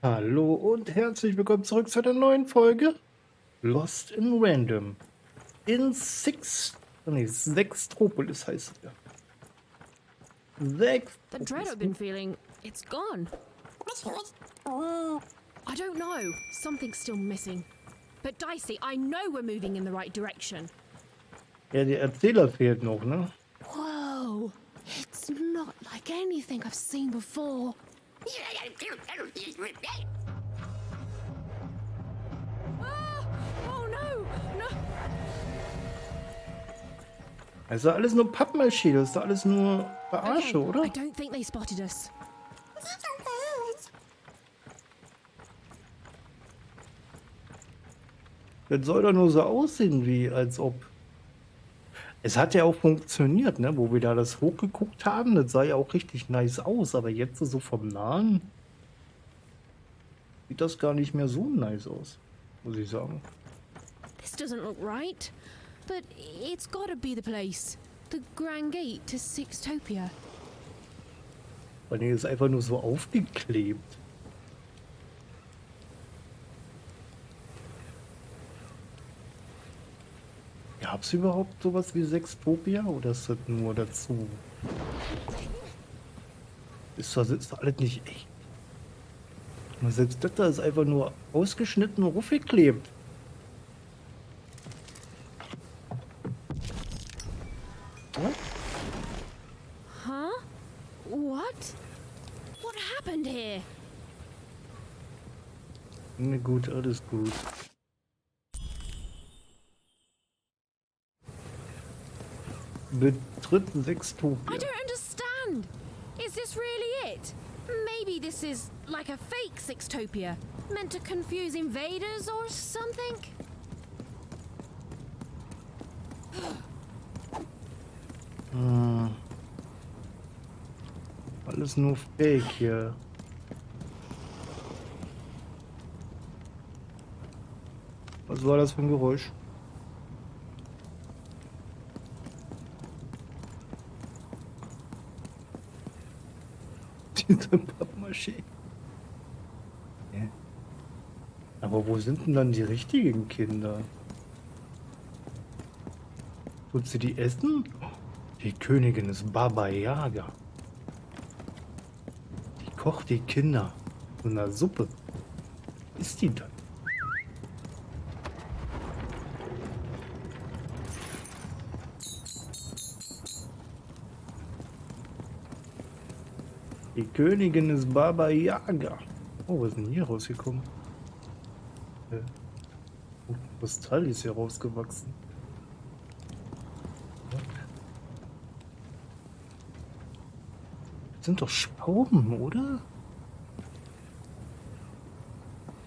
Hallo und herzlich willkommen zurück zu einer neuen Folge Lost in Random. In Sextropolis heißt es ja. The dread Sextropolis. I've been feeling, it's gone. I don't know. Something's still missing. But Dicey, I know we're moving in the right direction. Ja, der Erzähler fehlt noch, ne? Whoa! It's not like anything I've seen before. Ah! Oh no! No! Das ist doch alles nur Pappmaché, das ist doch alles nur Okay, Verarsche, oder? I don't think they spotted us. Das soll doch nur so aussehen, wie als ob. Es hat ja auch funktioniert, ne? Wo wir da das hochgeguckt haben, das sah ja auch richtig nice aus, aber jetzt so vom Nahen sieht das gar nicht mehr so nice aus, muss ich sagen. This doesn't look right. But it's gotta be the place. The Grand Gate to Sixtopia. Weil der ist einfach nur so aufgeklebt. Gab es überhaupt sowas wie Sextopia oder ist das nur dazu? Ist doch alles nicht echt. Und selbst das da ist einfach nur ausgeschnitten und aufgeklebt. What? Huh? What? What happened here? Na gut, alles gut. Betritt I Sextopia. don't understand. Is this really it? Maybe this is like a fake Sixtopia, meant to confuse invaders or something? Alles nur Fake hier. Was war das für ein Geräusch? Diese Pappmaché. Ja. Aber wo sind denn dann die richtigen Kinder? Tut sie die essen? Die Königin ist Baba Yaga. Die kocht die Kinder in einer Suppe. Ist die dann? Die Königin ist Baba Yaga. Oh, was ist denn hier rausgekommen? Oh, ein Kristall ist hier rausgewachsen. Das sind doch Schrauben, oder?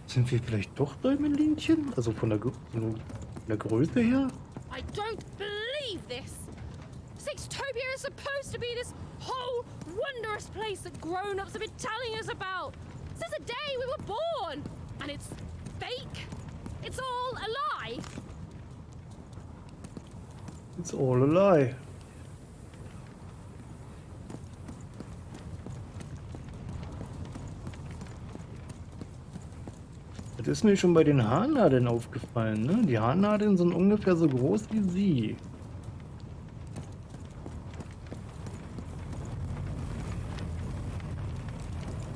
Sind wir vielleicht doch Däumelinchen? Also von der Größe her? I don't believe this! Sixtopia is supposed to be this whole wondrous place that grown-ups have been telling us about since the day we were born! And it's fake? It's all a lie? It's all a lie. Das ist mir schon bei den Haarnadeln aufgefallen, ne? Die Haarnadeln sind ungefähr so groß wie sie.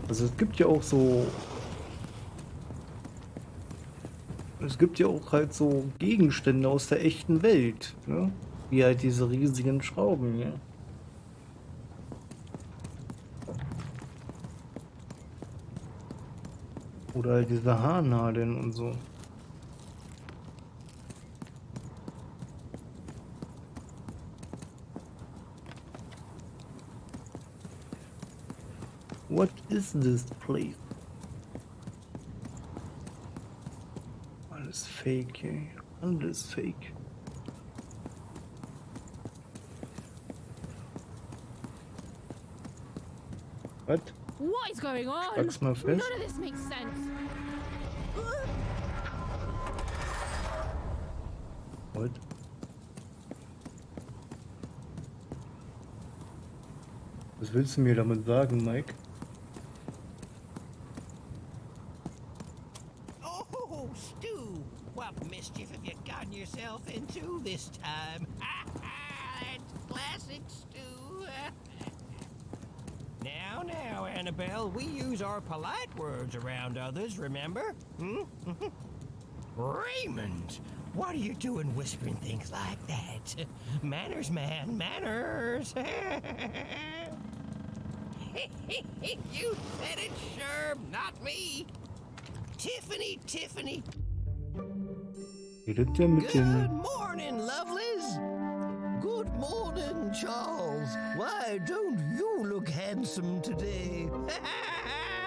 Also es gibt ja auch so... Es gibt ja auch halt so Gegenstände aus der echten Welt, ne? Wie halt diese riesigen Schrauben hier. Oder halt diese Haarnadeln und so. What is this place? Alles fake, ey. Alles fake. Was? What is going on? Pack's mal fest. None of this makes sense. What? Was willst du mir damit sagen, Mike? Stu, what mischief have you gotten yourself into this time? That's classic Stu. Now, Annabelle, we use our polite words around others, remember? Hmm? Raymond, what are you doing whispering things like that? Manners, man, manners. You said it, Sherm, not me. Tiffany. Redet ihr mit Good den... morning, lovelies. Good morning, Charles. Why don't you look handsome today?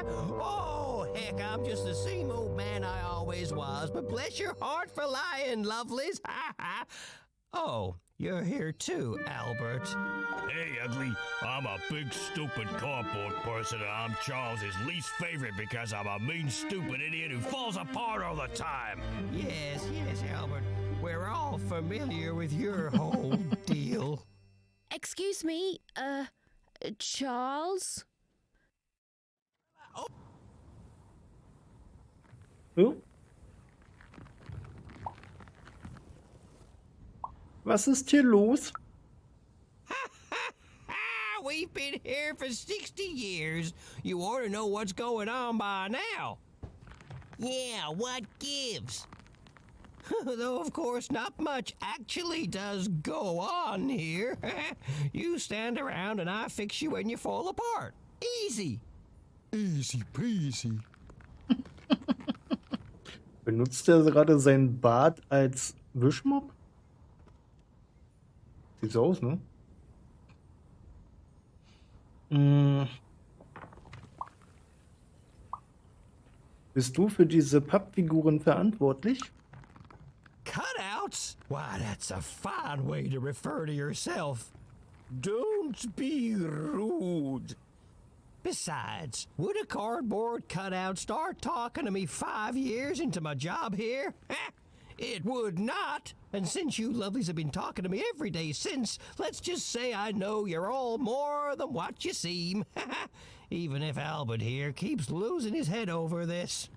Oh, heck, I'm just the same old man I always was, but bless your heart for lying, lovelies. Oh, you're here too, Albert. Hey, ugly. I'm a big, stupid cardboard person, and I'm Charles's least favorite because I'm a mean, stupid idiot who falls apart all the time. Yes, Albert. We're all familiar with your whole deal. Excuse me, Charles? Oh. Was ist hier los? We've been here for 60 years. You ought to know what's going on by now. Yeah, what gives? Though, of course, not much actually does go on here. You stand around and I fix you when you fall apart. Easy. Easy peasy. Benutzt er gerade seinen Bart als Wischmopp? Sieht so aus, ne? Bist du für diese Pappfiguren verantwortlich? Cutouts? Why, that's a fine way to refer to yourself. Don't be rude. Besides, would a cardboard cutout start talking to me 5 years into my job here? It would not. And since you lovelies have been talking to me every day since, let's just say I know you're all more than what you seem. Even if Albert here keeps losing his head over this.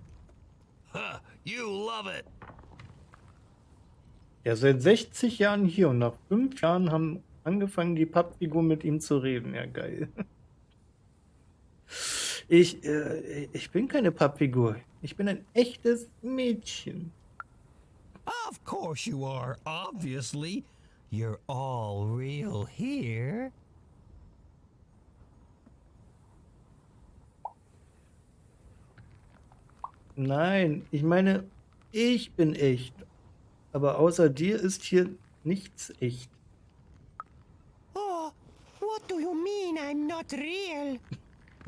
Huh, you love it. Er ist seit 60 Jahren hier und nach 5 Jahren haben angefangen, die Pappfiguren mit ihm zu reden. Ja, geil. Ich bin keine Pappfigur. Ich bin ein echtes Mädchen. Of course you are, obviously. You're all real here. Nein, ich meine, ich bin echt. Aber außer dir ist hier nichts echt. Oh, what do you mean I'm not real?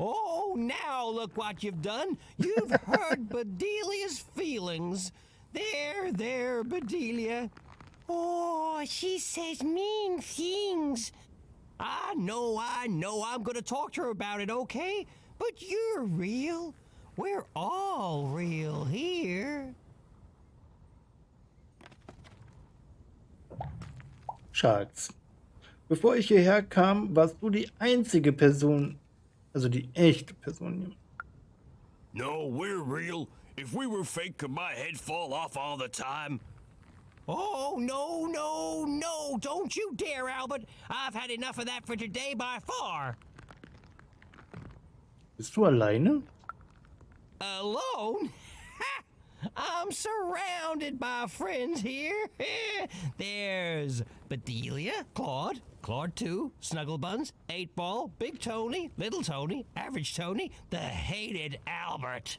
Oh, now look what you've done. You've hurt Bedelia's feelings. There, Bedelia. Oh, she says mean things. I know. I'm gonna talk to her about it, okay? But you're real. We're all real here. Schatz, bevor ich hierher kam, warst du die einzige Person, also die echte Person hier. No, we're real. If we were fake, could my head fall off all the time? Oh, no, don't you dare, Albert. I've had enough of that for today by far. Bist du alleine? Alone? I'm surrounded by friends here. There's Bedelia, Claude 2, Snugglebuns, 8-Ball, Big Tony, Little Tony, Average Tony, the hated Albert.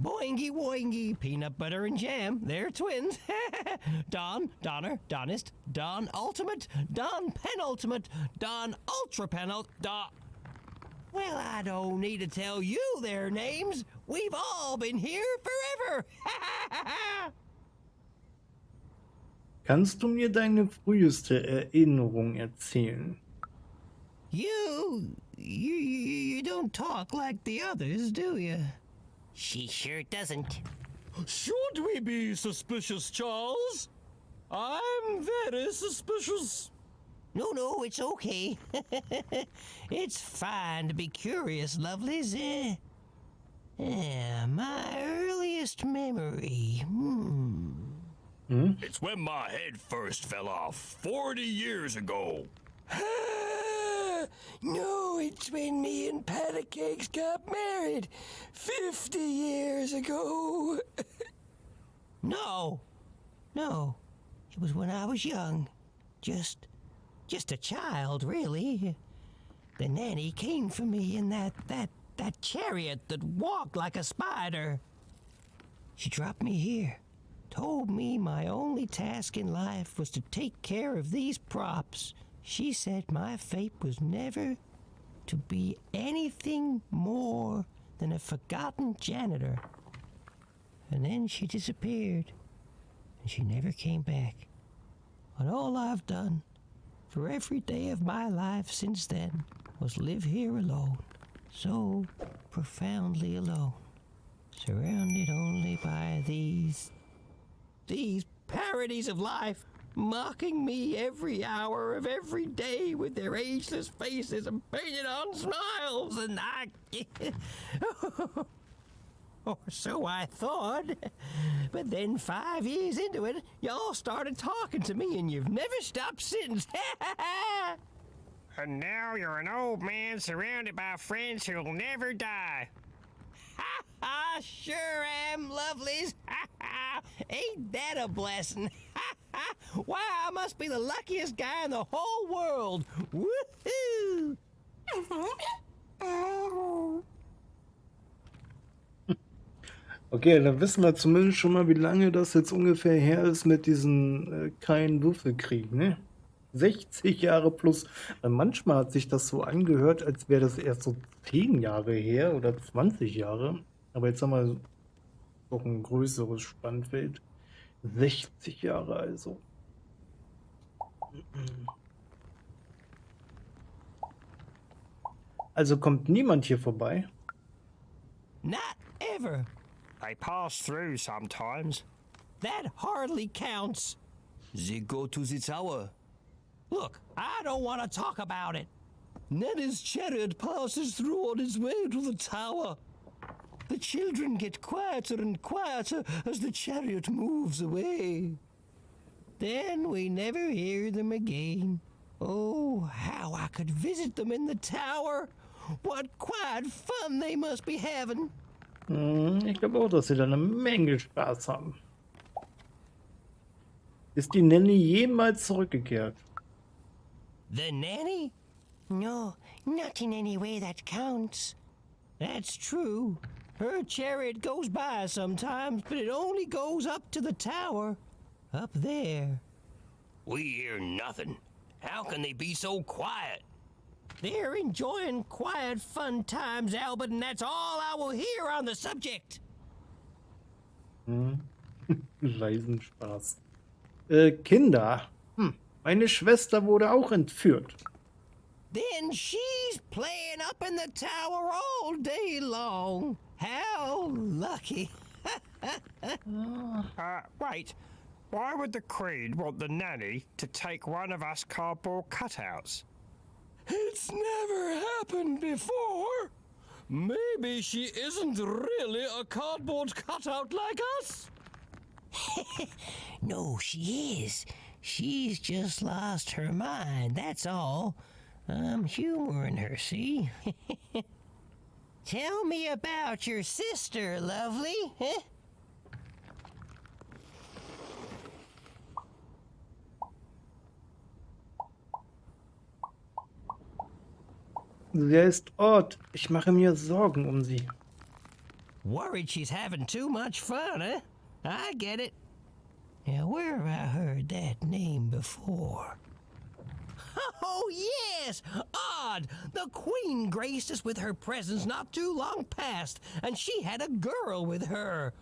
Boingy Woingy, Peanut Butter and Jam, they're twins. Don, Donner, Donist, Don Ultimate, Don Penultimate, Don Ultra Penult, Don... Well, I don't need to tell you their names. We've all been here forever. Kannst du mir deine früheste Erinnerung erzählen? You don't talk like the others, do you? She sure doesn't. Should we be suspicious, Charles? I'm very suspicious. No, it's okay. It's fine to be curious, lovelies. My earliest memory. It's when my head first fell off 40 years ago. No, it's when me and Patty Cakes got married 50 years ago. No. It was when I was young. Just a child, really. The nanny came for me in that chariot that walked like a spider. She dropped me here, told me my only task in life was to take care of these props. She said my fate was never to be anything more than a forgotten janitor. And then she disappeared, and she never came back. But all I've done for every day of my life since then was live here alone, so profoundly alone, surrounded only by these parodies of life, mocking me every hour of every day with their ageless faces and painted on smiles, and or so I thought. But then 5 years into it, y'all started talking to me, and you've never stopped since. And now you're an old man surrounded by friends who'll never die. I sure am, lovelies. Ain't that a blessing? Why, I must be the luckiest guy in the whole world. Woohoo! Okay, dann wissen wir zumindest schon mal, wie lange das jetzt ungefähr her ist mit diesem kein Würfelkrieg, ne? 60 Jahre plus. Weil manchmal hat sich das so angehört, als wäre das erst so 10 Jahre her oder 20 Jahre. Aber jetzt haben wir doch ein größeres Spannfeld. 60 Jahre also. Also kommt niemand hier vorbei. Not ever. They pass through sometimes. That hardly counts. They go to the tower. Look, I don't want to talk about it. Nanny's chariot passes through on its way to the tower. The children get quieter and quieter as the chariot moves away. Then we never hear them again. Oh, how I could visit them in the tower. What quiet fun they must be having. Ich glaube auch, dass sie da eine Menge Spaß haben. Ist die Nanny jemals zurückgekehrt? The nanny? No, not in any way that counts. That's true. Her chariot goes by sometimes, but it only goes up to the tower. Up there. We hear nothing. How can they be so quiet? They're enjoying quiet, fun times, Albert, and that's all I will hear on the subject. Leisen Spaß. Kinder. Meine Schwester wurde auch entführt. Then she's playing up in the tower all day long. How lucky. Wait. Why would the Queen want the nanny to take one of us cardboard cutouts? It's never happened before. Maybe she isn't really a cardboard cutout like us. No, she is. She's just lost her mind, that's all. I'm humoring her, see? Tell me about your sister, lovely. Huh? Sie ist Ort. Ich mache mir Sorgen um sie. Worried she's having too much fun, huh? I get it. Now, where have I heard that name before? Oh, yes! Odd! The Queen graced us with her presence not too long past, and she had a girl with her.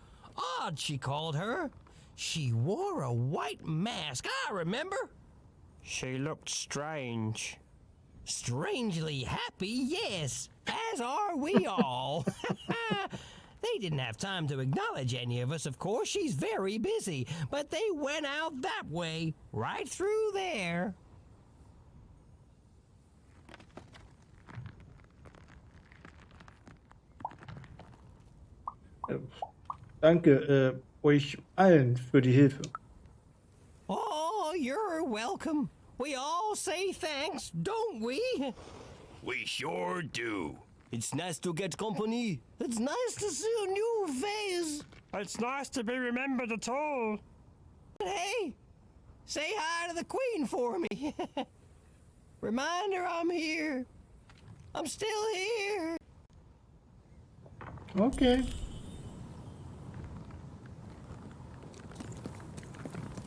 Odd, she called her. She wore a white mask, I remember. She looked strange. Strangely happy, yes, as are we all. They didn't have time to acknowledge any of us, of course. She's very busy, but they went out that way, right through there. Danke euch allen für die Hilfe. Oh, you're welcome. We all say thanks, don't we? We sure do. It's nice to get company. It's nice to see a new face. It's nice to be remembered at all. Hey, say hi to the Queen for me. Remind her I'm here. I'm still here. Okay.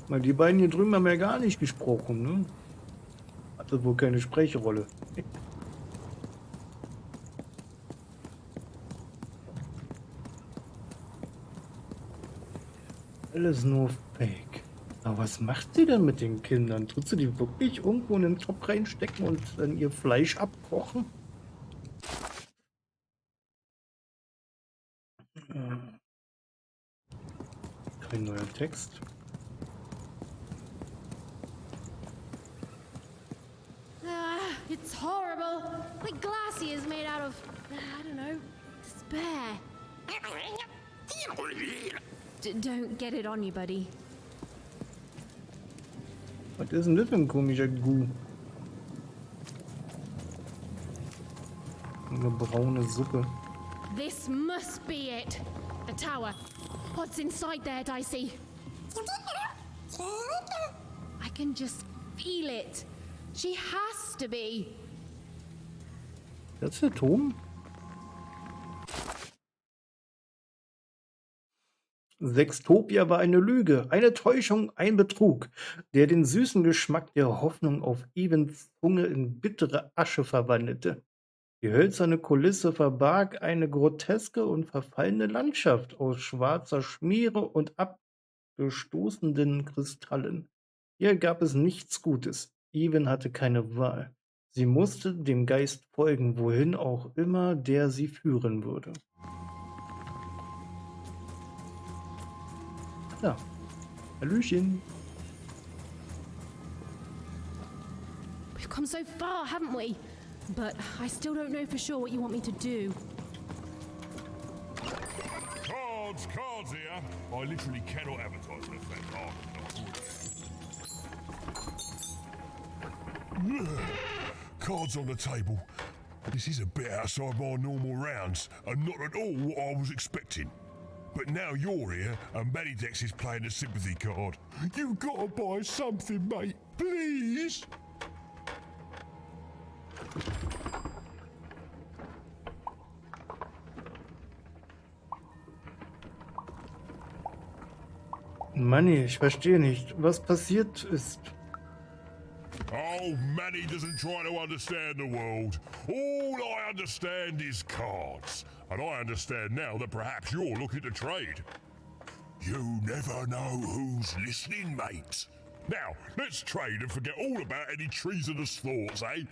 Weil die beiden hier drüben haben ja gar nicht gesprochen, ne? Hatte wohl keine Sprechrolle. Alles nur Fake. Aber was macht sie denn mit den Kindern? Tut sie die wirklich irgendwo in den Topf reinstecken und dann ihr Fleisch abkochen? Kein neuer Text. It's horrible. Like glassy is made out of, I don't know, despair. Don't get it on you, buddy. Was ist denn das für ein komischer Gu? Eine braune Suppe. This must be it. The tower. What's inside there, Dicey? I can just feel it. She has to be. Das ist der Turm? Sextopia war eine Lüge, eine Täuschung, ein Betrug, der den süßen Geschmack der Hoffnung auf Evans Zunge in bittere Asche verwandelte. Die hölzerne Kulisse verbarg eine groteske und verfallene Landschaft aus schwarzer Schmiere und abgestoßenen Kristallen. Hier gab es nichts Gutes. Evan hatte keine Wahl. Sie musste dem Geist folgen, wohin auch immer der sie führen würde. Ja, Hallöchen. We've come so far, haven't we? But I still don't know for sure what you want me to do. Cards here. I literally cannot advertise an effect. Cards on the table. This is a bit outside my normal rounds, and not at all what I was expecting. But now you're here, and Manidex is playing a sympathy card. You've got to buy something, mate. Please. Manni, ich verstehe nicht, was passiert ist. Oh, Manny doesn't try to understand the world. All I understand is cards. And I understand now that perhaps you're looking to trade. You never know who's listening, mate. Now, let's trade and forget all about any treasonous thoughts, eh?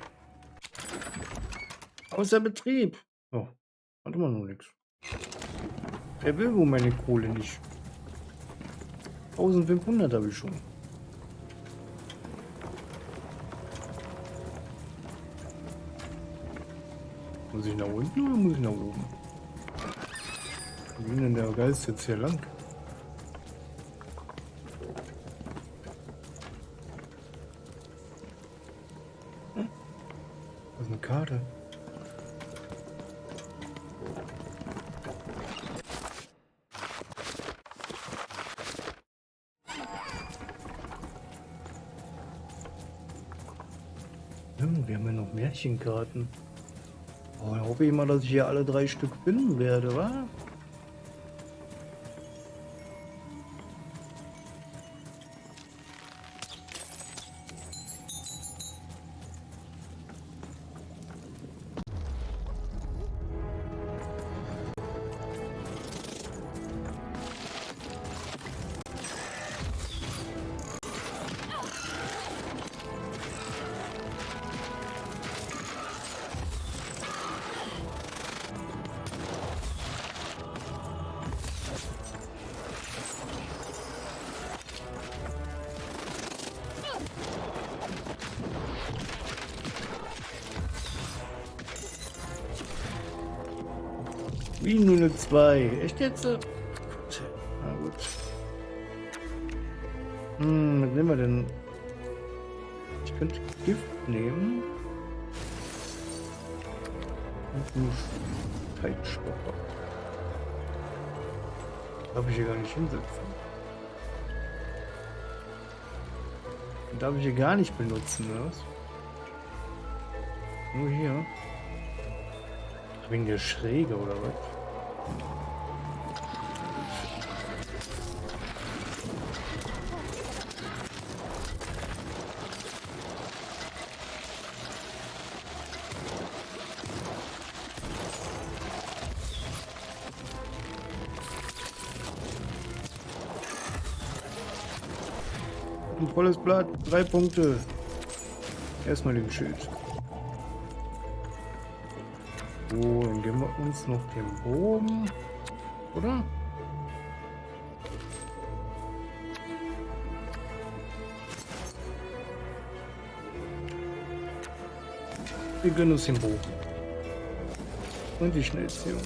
Außer Betrieb. Oh, hat immer noch nichts. Wer will wohl meine Kohle nicht? 1500 habe ich schon. Muss ich nach unten oder muss ich nach oben? Wie geht denn der Geist jetzt hier lang? Das ist eine Karte. Wir haben ja noch Märchenkarten. Oh, ich hoffe ich mal, dass ich hier alle 3 Stück finden werde, wa? Wie nur eine 2. Echt jetzt? Na gut. Was nehmen wir denn? Ich könnte Gift nehmen. Und einen Zeitstopper. Darf ich hier gar nicht hinsetzen. Darf ich hier gar nicht benutzen, oder was? Nur hier. Wegen der Schräge, oder was? Ein volles Blatt, 3 Punkte. Erstmal den Schild. So, dann geben wir uns noch den Bogen, oder? Wir gönnen uns den Bogen. Und die Schnellziehung.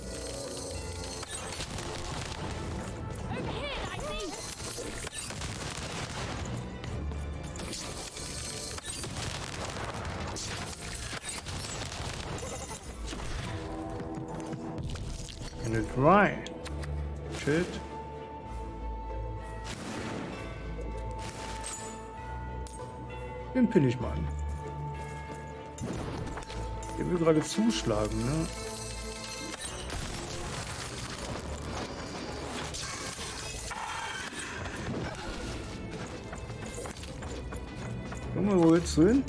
Right. Shit. Den pinne ich mal an. Der will gerade zuschlagen, ne? Junge, wo willst du hin?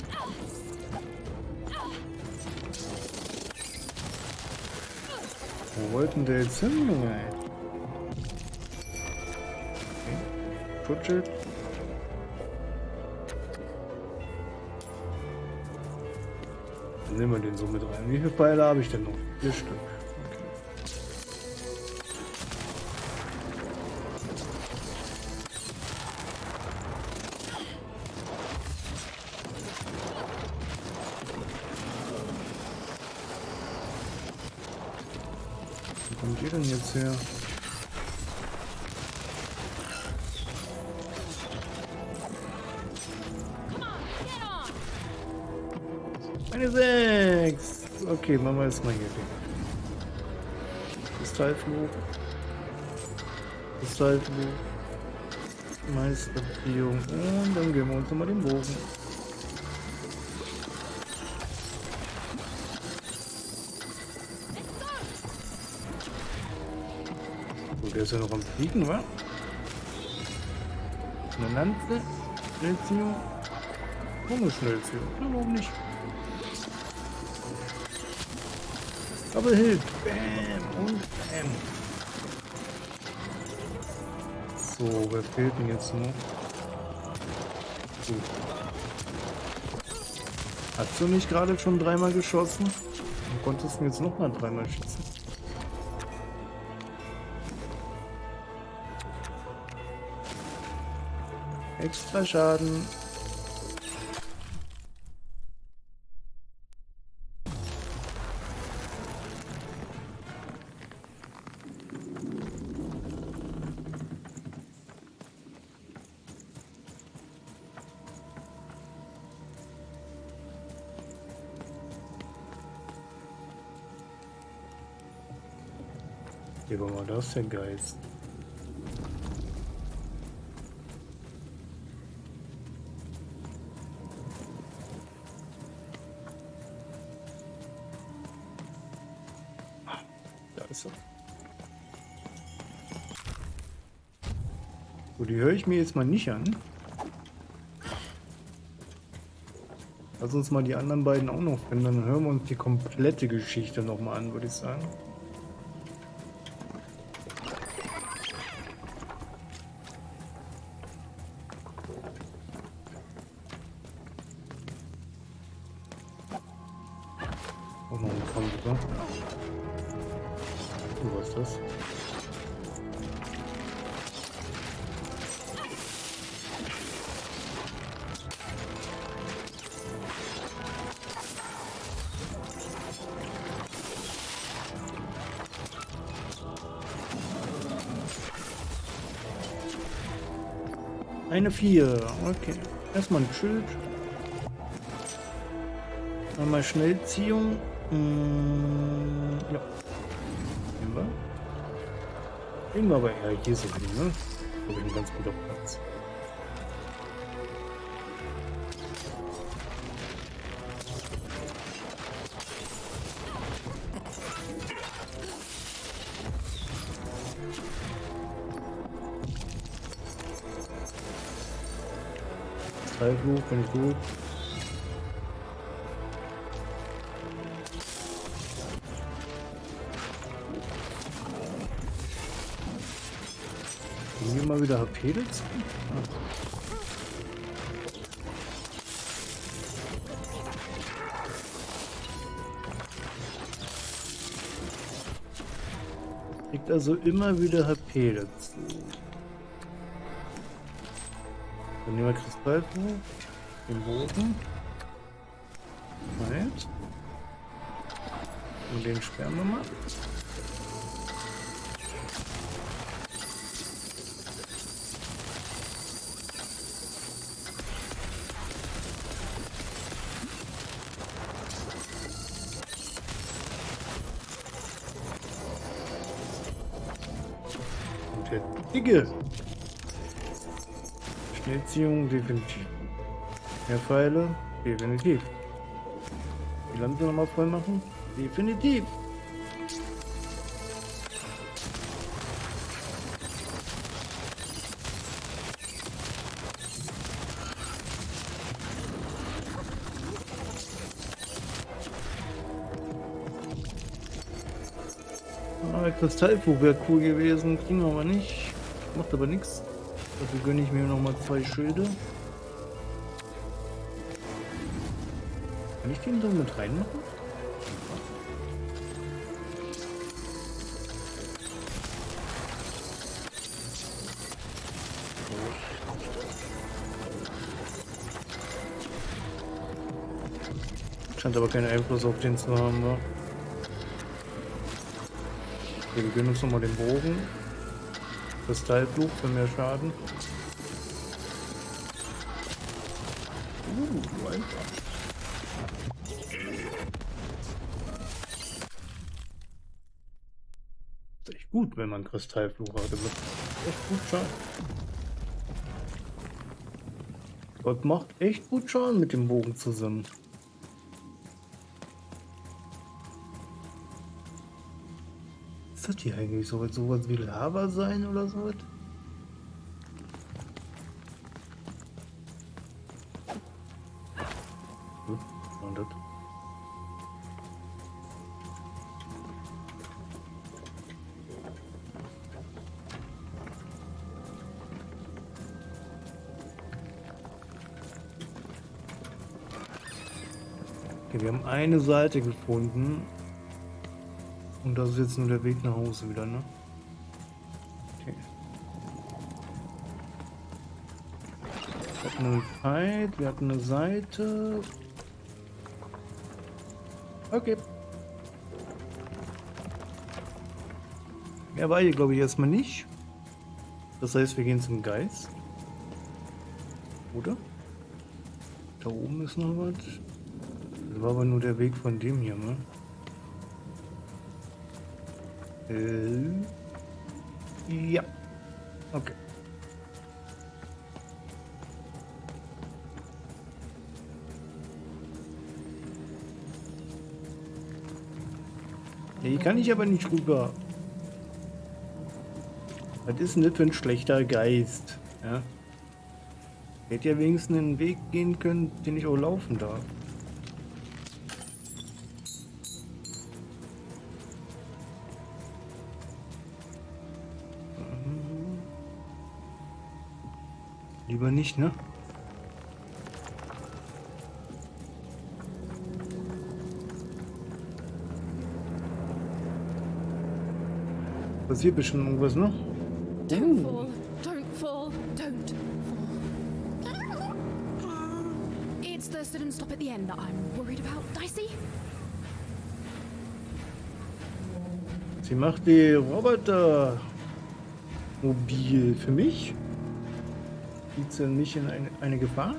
Wo wollten der jetzt hin, Junge? Okay. Schutzschild. Dann nehmen wir den so mit rein. Wie viele Pfeile habe ich denn noch? 4 Stück. Okay. Wo kommt ihr denn jetzt her? Eine 6. Okay, machen wir erstmal hier den. Kristallflug. Kristallflug. Meisterbeziehung. Und dann geben wir uns nochmal den Bogen. So, der ist ja noch am Fliegen, wa? Eine Lanze. Schnellziehung. Und eine Schnellziehung. Ja, warum nicht? Double Hit. Bam und Bam. So, wer fehlt denn jetzt noch? Gut. Hast du nicht gerade schon 3-mal geschossen? Du konntest mir jetzt noch mal 3-mal schießen. Extra Schaden. Hier war mal das, der Geist. Da ist er. So, die höre ich mir jetzt mal nicht an. Lass uns mal die anderen beiden auch noch finden, dann hören wir uns die komplette Geschichte noch mal an, würde ich sagen. Auch noch ein Kampf, oder? Oh, was ist das? Eine 4. Okay. Erstmal ein Schild. Einmal Schnellziehung. Ja. Nehmen wir. Nehmen wir aber eher hier so hin, ne? Da bin ich ganz gut auf Platz. Fluch, finde ich gut. Hier mal wieder HP dazu. Kriegt also immer wieder HP dazu. Dann nehmen wir Kristallfluch, den Bogen. Right. Und den sperren wir mal. Und der Dicke. Schnellziehung definitiv. Mehr Pfeile? Definitiv. Die Lampe nochmal voll machen? Definitiv. Kristallfluch wäre cool gewesen, kriegen wir aber nicht. Macht aber nichts. Dafür gönne ich mir nochmal 2 Schilde. Kann ich den so mit reinmachen? Scheint aber keinen Einfluss auf den zu haben, wa? Okay, wir gönnen uns nochmal den Bogen. Kristallfluch für mehr Schaden. Einfach. Ist echt gut, wenn man Kristallfluch hat. Das macht echt gut Schaden. Gott macht echt gut Schaden mit dem Bogen zusammen. Was ist das hier eigentlich? Soll sowas wie Lava sein oder so? Und das? Okay, wir haben eine Seite gefunden. Und das ist jetzt nur der Weg nach Hause wieder, ne? Okay. Wir hatten einen Fight, wir hatten eine Seite. Okay. Mehr war hier, glaube ich, erstmal nicht. Das heißt, wir gehen zum Geist. Oder? Da oben ist noch was. Das war aber nur der Weg von dem hier, ne? Ja. Okay. Ja, hier kann ich aber nicht rüber. Was ist denn das für ein schlechter Geist? Ja? Hätte ja wenigstens einen Weg gehen können, den ich auch laufen darf. Lieber nicht, ne? Passiert bestimmt irgendwas, ne? Don't fall, don't fall, don't fall. It's the sit and stop at the end that I'm worried about, Dicey. Sie macht die Roboter mobil für mich. Zieht sie nicht in eine Gefahr?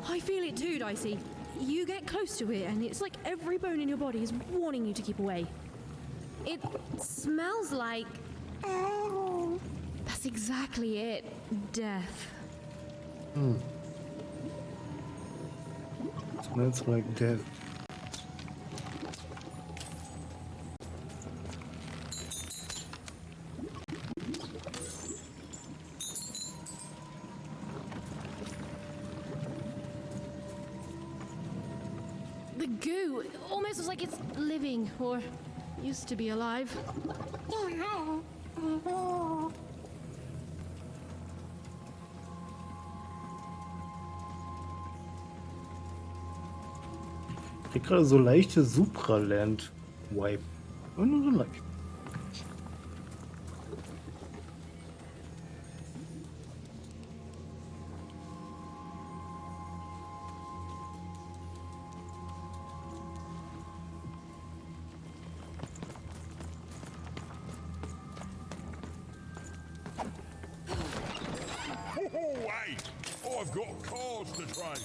I feel it too, Dicey. You get close to it, and it's like every bone in your body is warning you to keep away. It smells like. That's exactly it. Death. Smells like death. The goo almost looks like it's living, or used to be alive. Ich krieg gerade so leichte Supraland-Wipe. Nur so leicht. Oh, hey! I've got cards to trade.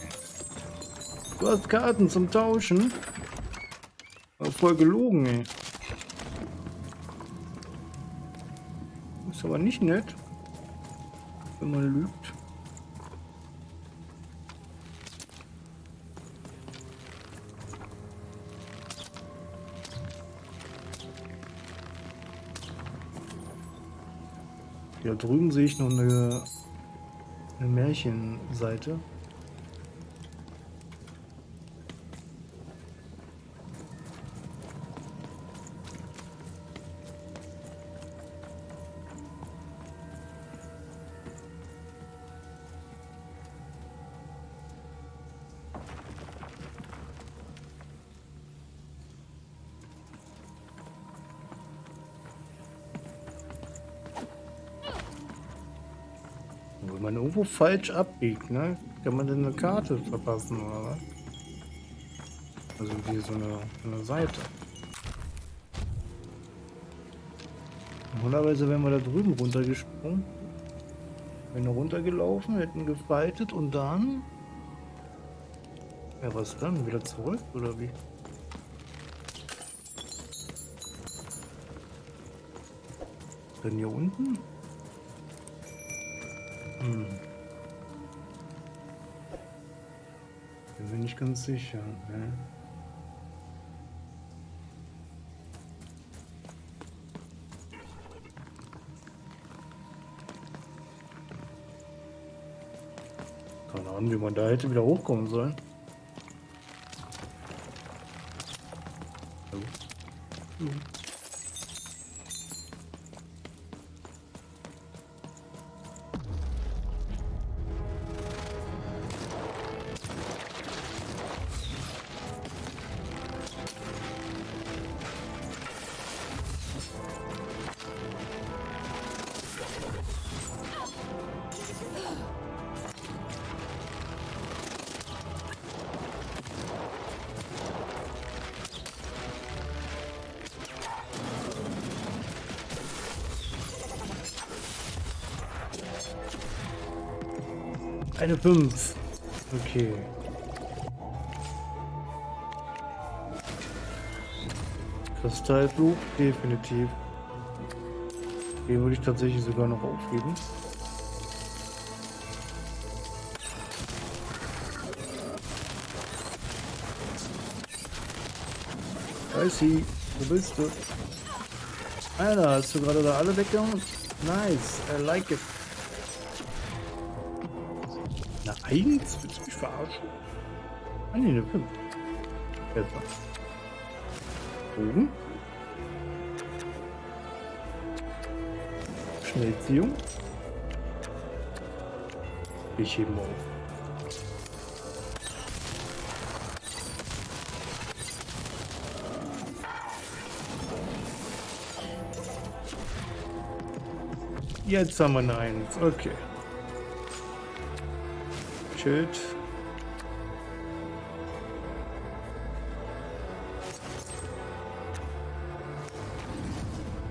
Du hast Karten zum Tauschen? War voll gelogen, ey. Ist aber nicht nett, wenn man lügt. Da drüben sehe ich noch eine Märchenseite. Wenn man irgendwo falsch abbiegt, ne? Kann man denn eine Karte verpassen oder was? Also wie so eine Seite. Normalerweise wären wir da drüben runtergesprungen. Wären runtergelaufen, hätten gefightet und dann... Ja, was dann? Wieder zurück oder wie? Denn hier unten? Bin mir nicht ganz sicher. Ne? Keine Ahnung, wie man da hätte wieder hochkommen sollen. Eine 5. Okay. Kristallflug, definitiv. Den würde ich tatsächlich sogar noch aufgeben. Dicey, wo bist du? Alter, hast du gerade da alle weggehauen? Nice, I like it. Na 1? Willst du mich verarschen? Ah ne, eine 5. Jetzt mal. Bogen. Schnellziehung. Ich hebe auf. Jetzt haben wir eine 1. Okay. Schild.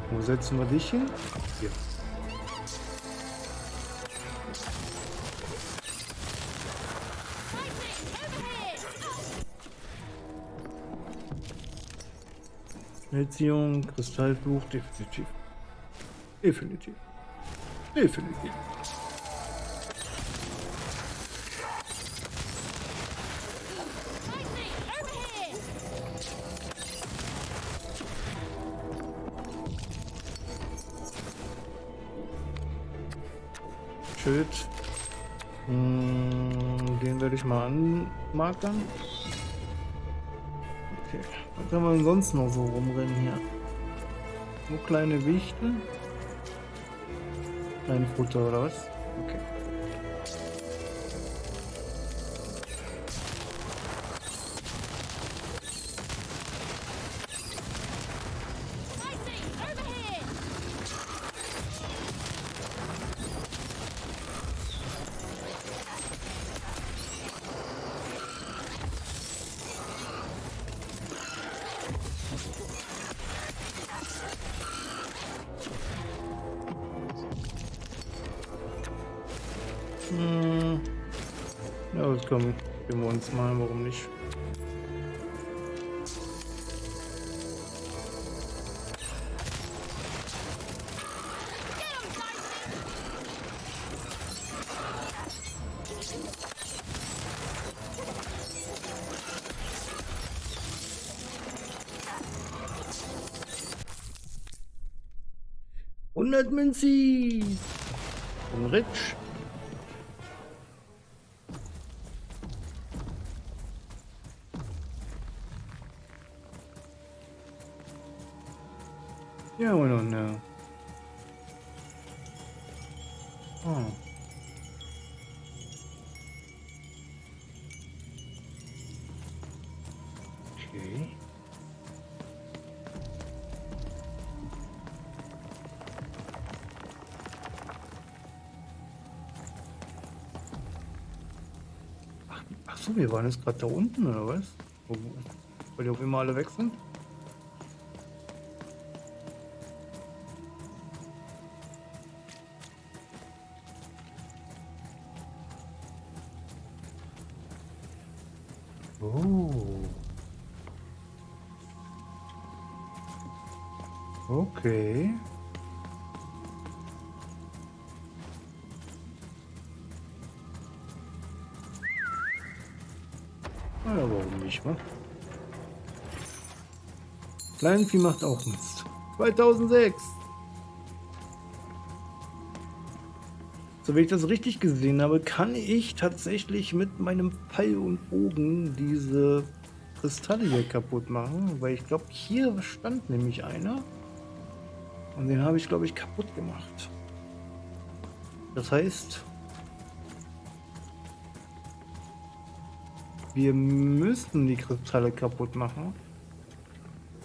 Wo setzen wir dich hin? Hier. Schnellziehung, Kristallfluch, definitiv. Definitiv. Definitiv. Schild. Den werde ich mal anmarkern. Okay. Was haben wir denn sonst noch so rumrennen hier? Nur kleine Wichte. Kein Futter oder was? Okay. Ja, jetzt kommen wir uns mal, warum nicht? Hundert Münzi! Und Rich. Ja, und ja. Oh. Okay. Ach so, wir waren jetzt gerade da unten, oder was? Weil die auf immer alle weg sind? Oh. Okay. Na ja, warum nicht, wa? Kleinvieh macht auch Mist. 2006. So, wenn ich das richtig gesehen habe, kann ich tatsächlich mit meinem Pfeil und Bogen diese Kristalle hier kaputt machen, weil ich glaube, hier stand nämlich einer und den habe ich, glaube ich, kaputt gemacht. Das heißt, wir müssen die Kristalle kaputt machen,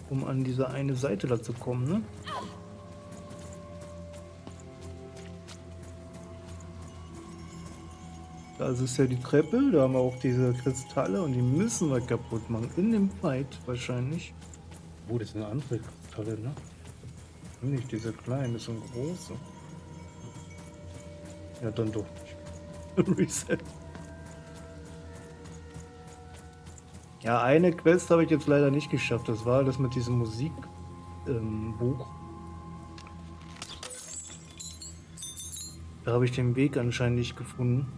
um an diese eine Seite da zu kommen, ne? Das ist ja die Treppe, da haben wir auch diese Kristalle und die müssen wir kaputt machen. In dem Fight wahrscheinlich. Oh, das sind andere Kristalle, ne? Nicht diese kleinen, das sind große. Ja, dann doch nicht. Reset. Ja, eine Quest habe ich jetzt leider nicht geschafft. Das war das mit diesem Musikbuch. Da habe ich den Weg anscheinend nicht gefunden.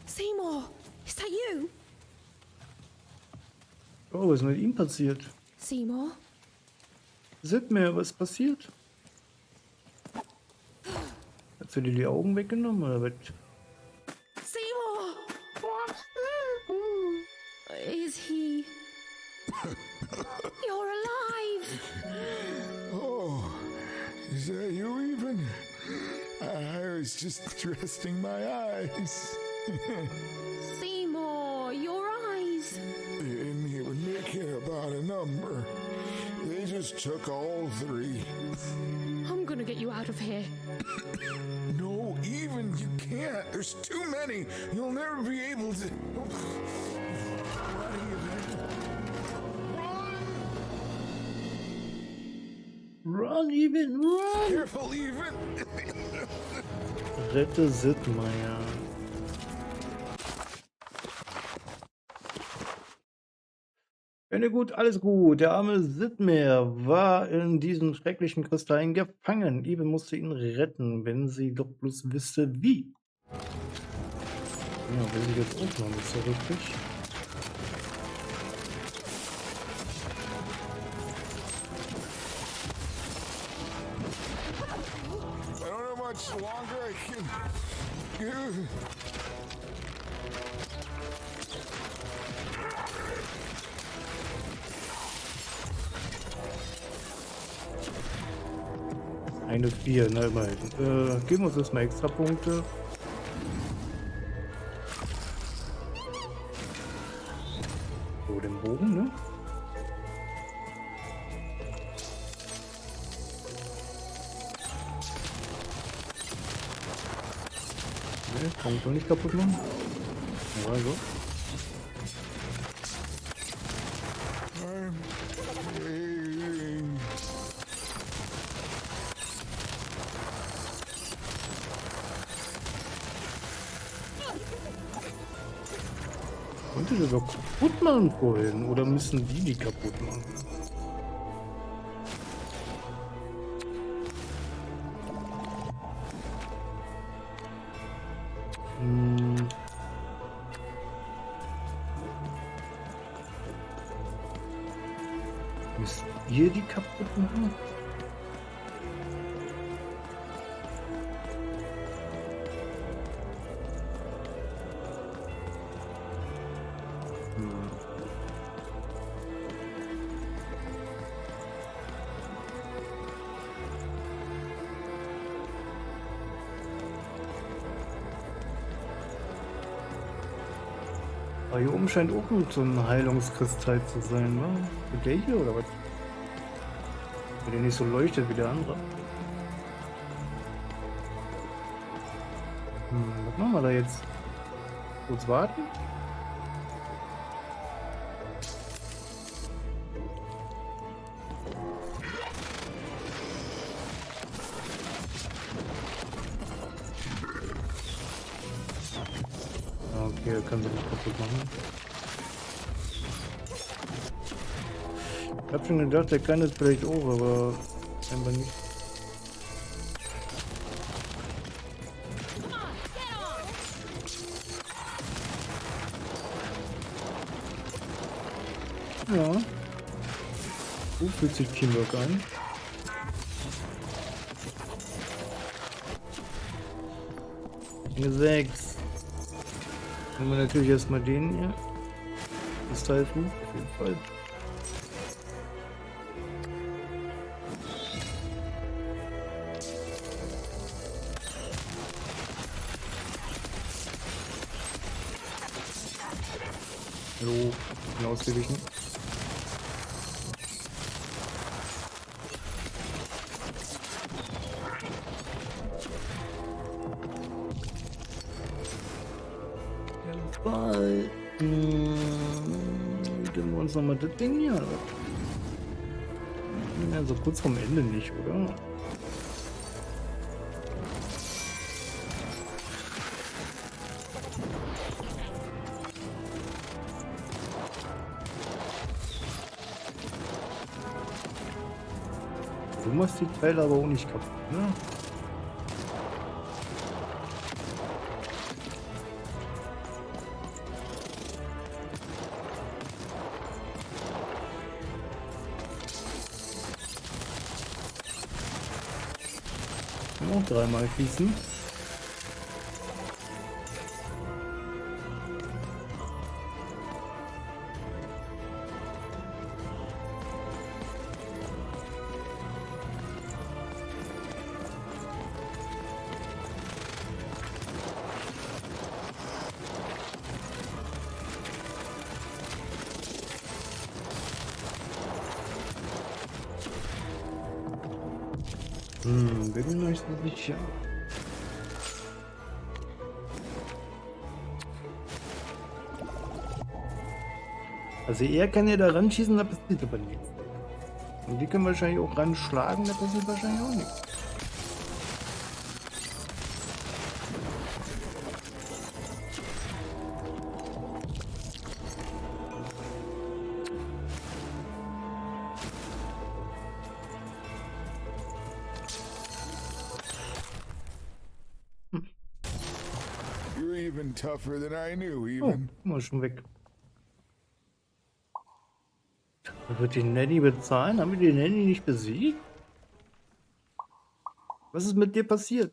Seymour, is that you? Oh, was ist mit ihm passiert? Seymour? Sag mir, was passiert? Hast du dir die Augen weggenommen oder was? Seymour! Is he... You're alive! Oh, is that you even? I was just resting my eyes. Seymour, your eyes! They didn't even care about a number. They just took all three. I'm gonna get you out of here. No, even you can't. There's too many. You'll never be able to. What are you Run, Even, run! Careful, even. Rette Sittmeier. Ja, gut, alles gut. Der arme Sidmeier war in diesen schrecklichen Kristallen gefangen. Even musste ihn retten, wenn sie doch bloß wüsste, wie. Ja, weiß ich jetzt auch noch nicht so richtig. I don't know much longer I can do. Eine 4, na immerhin. Geben wir uns jetzt mal extra Punkte. So, den Bogen, ne? Ne, kann ich doch nicht kaputt machen. Ja, so. Konnte ich das doch kaputt machen vorhin? Oder müssen die kaputt machen? Müsst ihr die kaputt machen? Aber hier oben scheint auch noch so ein Heilungskristall zu sein, ne? Mit der hier oder was? Wenn der nicht so leuchtet wie der andere. Was machen wir da jetzt? Kurz warten? Okay, er kann sie nicht kaputt machen. Ich hab schon gedacht, der kann das vielleicht auch, aber scheinbar nicht. Ja. So fühlt sich Teamwork an. Dinge 6. Nehmen wir natürlich erstmal den hier. Das Teil auf jeden Fall. So, bin ausgewichen. Ball. Geben wir uns nochmal das Ding hier. Also kurz vorm Ende nicht, oder? Du machst die Teile aber auch nicht kaputt, ne? Noch dreimal fließen. Bin ich noch nicht so sicher. Also er kann ja da ranschießen, da passiert aber nichts. Und die können wahrscheinlich auch ranschlagen, da passiert wahrscheinlich auch nichts. You're even tougher than I knew, Oh, even. guck mal, schon weg. Wird die Nanny bezahlen? Haben wir die Nanny nicht besiegt? Was ist mit dir passiert?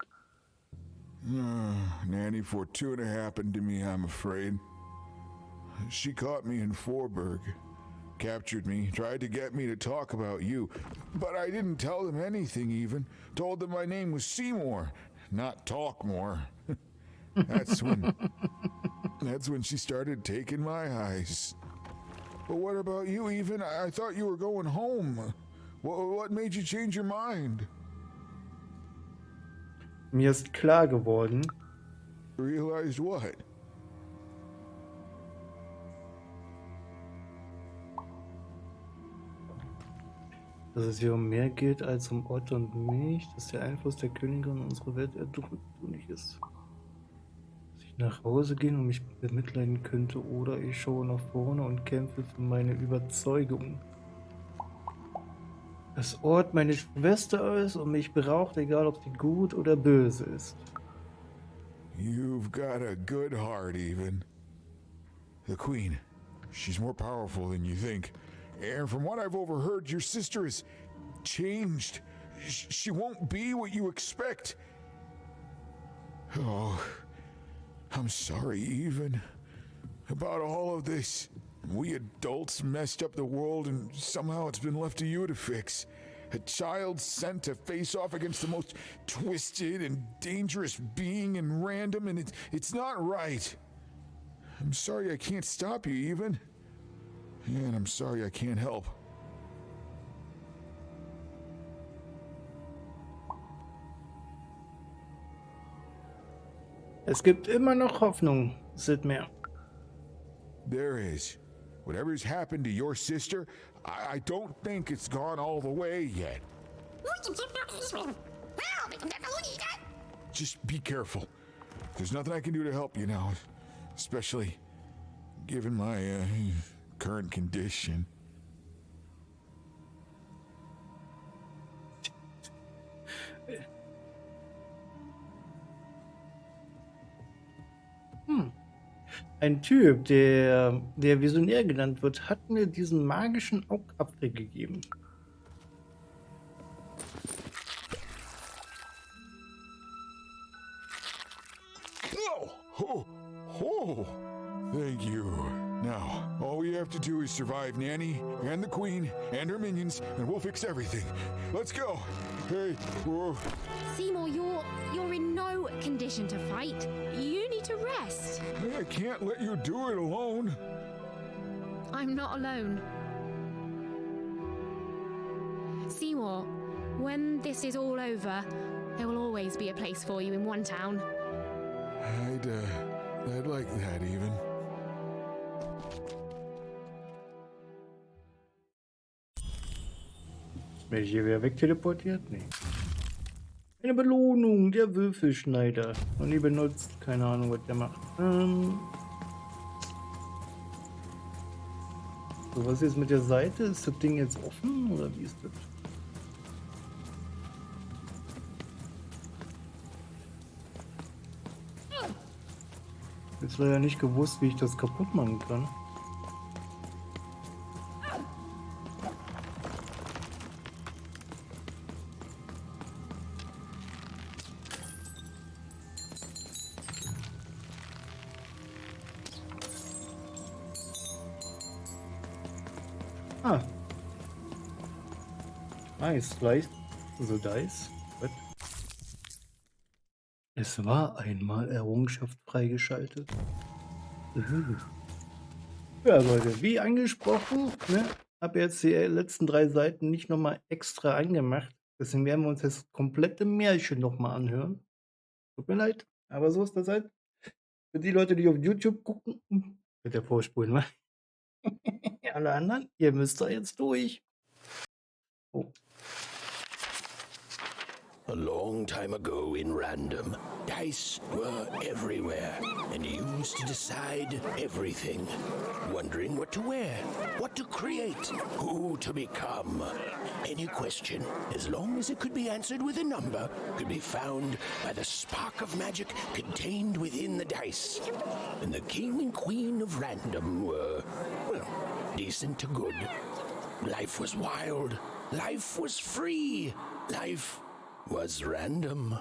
Nanny Fortuna happened to me, I'm afraid. She caught me in Forberg, captured me, tried to get me to talk about you, but I didn't tell them anything even. Told them my name was Seymour, not Talkmore. That's when she started taking my eyes. But what about you, even? I thought you were going home. What made you change your mind? Mir ist klar geworden, Realized what? dass es hier um mehr geht als um Otto und mich, dass der Einfluss der Königin unsere Welt erdrücklich ist. Dass ich nach Hause gehen und mich bemitleiden könnte, oder ich schaue nach vorne und kämpfe für meine Überzeugung. Das Ort meine Schwester ist und mich braucht, egal ob sie gut oder böse ist. You've got a good heart, even. The Queen, she's more powerful than you think. And from what I've overheard, your sister has changed. She won't be what you expect. Oh, I'm sorry, even. About all of this. We adults messed up the world, and somehow it's been left to you to fix. A child sent to face off against the most twisted and dangerous being in random, and it's not right. I'm sorry I can't stop you, even. And I'm sorry I can't help. Es gibt immer noch Hoffnung, Sidmere. There is. Whatever's happened to your sister, I don't think it's gone all the way yet. Just be careful. There's nothing I can do to help you now, especially given my current condition. Ein Typ, der Visionär genannt wird, hat mir diesen magischen Augapfel gegeben. Oh, thank you. Now, all we have to do is survive Nanny and the Queen and her minions, and we'll fix everything. Let's go. Hey, whoa. Seymour, you're in no condition to fight. You need to rest. I can't let you do it alone. I'm not alone. Seymour, when this is all over, there will always be a place for you in one town. I'd like that, even. Werde ich hier wieder wegteleportiert? Nee. Eine Belohnung, der Würfelschneider. Und die benutzt, keine Ahnung, was der macht. So, was ist jetzt mit der Seite? Ist das Ding jetzt offen oder wie ist das? Jetzt leider nicht gewusst, wie ich das kaputt machen kann. Ah. Nice, Slice. Also Dice. What? Es war einmal Errungenschaft freigeschaltet. Ja, Leute, wie angesprochen, ne, habe jetzt die letzten 3 Seiten nicht nochmal extra angemacht. Deswegen werden wir uns das komplette Märchen nochmal anhören. Tut mir leid, aber so ist das halt. Für die Leute, die auf YouTube gucken, mit der Vorspulen, ne? Alle anderen, ihr müsst da jetzt durch. Oh. A long time ago in Random, dice were everywhere and used to decide everything. Wondering what to wear, what to create, who to become. Any question, as long as it could be answered with a number, could be found by the spark of magic contained within the dice. And the king and queen of Random were, well, decent to good. Life was wild. Life was free. Life was random.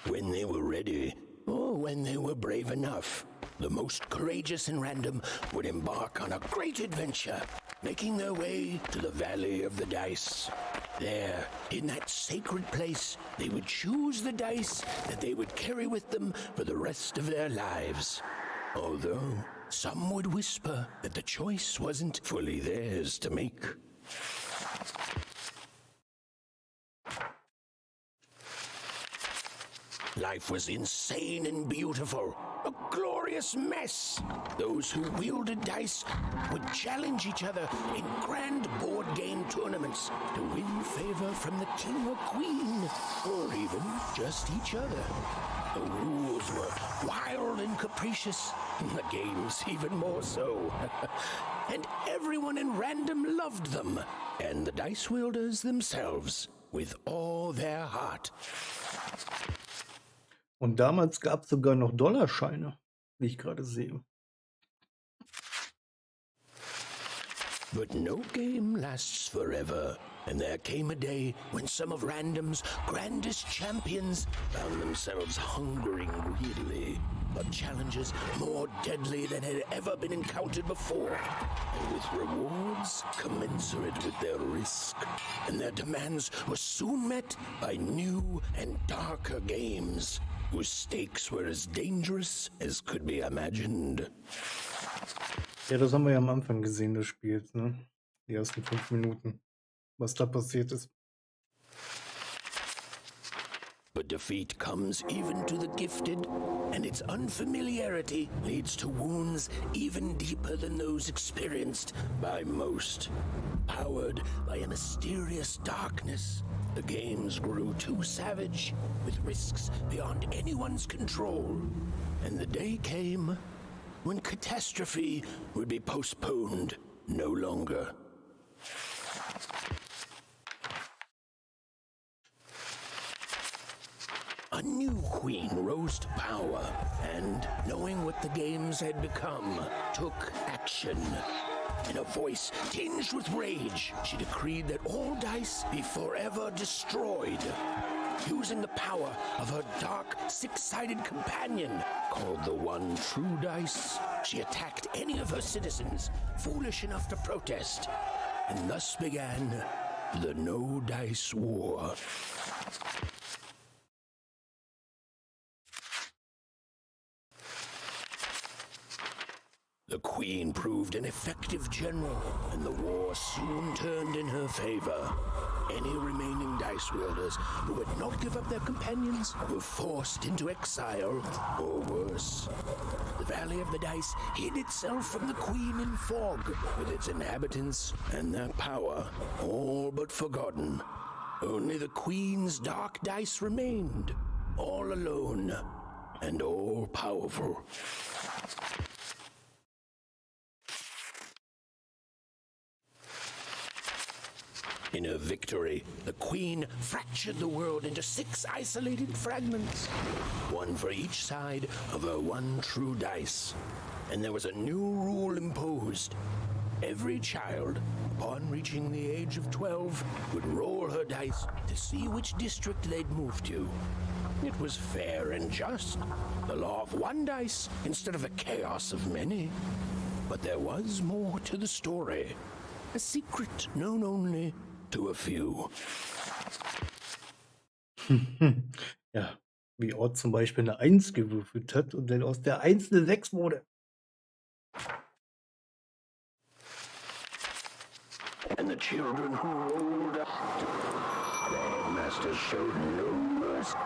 When they were ready, or when they were brave enough, the most courageous in Random would embark on a great adventure, making their way to the Valley of the Dice. There, in that sacred place, they would choose the dice that they would carry with them for the rest of their lives. Although some would whisper that the choice wasn't fully theirs to make. Life was insane and beautiful, a glorious mess. Those who wielded dice would challenge each other in grand board game tournaments to win favor from the king or queen, or even just each other. The rules were wild and capricious, and the games even more so. And everyone in Random loved them, and the dice wielders themselves, with all their heart. Und damals gab es sogar noch Dollarscheine, wie ich gerade sehe. But no game lasts forever, and there came a day when some of Random's grandest champions found themselves hungering greedily for challenges more deadly than had ever been encountered before, and with rewards commensurate with their risk. And their demands were soon met by new and darker games, whose stakes were as dangerous as could be imagined. Ja, das haben wir ja am Anfang gesehen des Spiels, ne? Die ersten 5 Minuten, was da passiert ist. But defeat comes even to the gifted, and its unfamiliarity leads to wounds even deeper than those experienced by most. Powered by a mysterious darkness, the games grew too savage, with risks beyond anyone's control. And the day came when catastrophe would be postponed no longer. A new queen rose to power, and, knowing what the games had become, took action. In a voice tinged with rage, she decreed that all dice be forever destroyed. Using the power of her dark, six-sided companion, called the One True Dice, she attacked any of her citizens foolish enough to protest. And thus began the No Dice War. The Queen proved an effective general, and the war soon turned in her favor. Any remaining dice wielders who would not give up their companions were forced into exile, or worse. The Valley of the Dice hid itself from the Queen in fog, with its inhabitants and their power all but forgotten. Only the Queen's dark dice remained, all alone and all powerful. In her victory, the Queen fractured the world into 6 isolated fragments, one for each side of her one true dice. And there was a new rule imposed. Every child, upon reaching the age of 12, would roll her dice to see which district they'd move to. It was fair and just, the law of one dice instead of the chaos of many. But there was more to the story, a secret known only to a few. Ja, wie Ort zum Beispiel eine 1 gewürfelt hat und dann aus der 1 eine 6 wurde. and the children who rolled up. Their masters showed no mercy,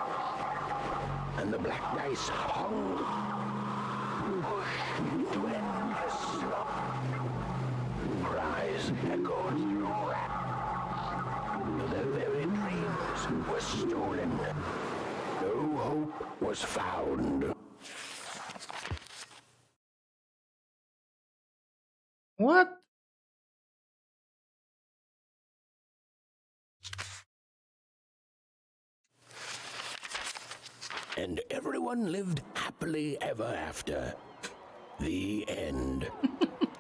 and the black dice hung, pushed into endless slumber. Cries echoed through their very dreams were stolen. No hope was found. What? And everyone lived happily ever after. The end.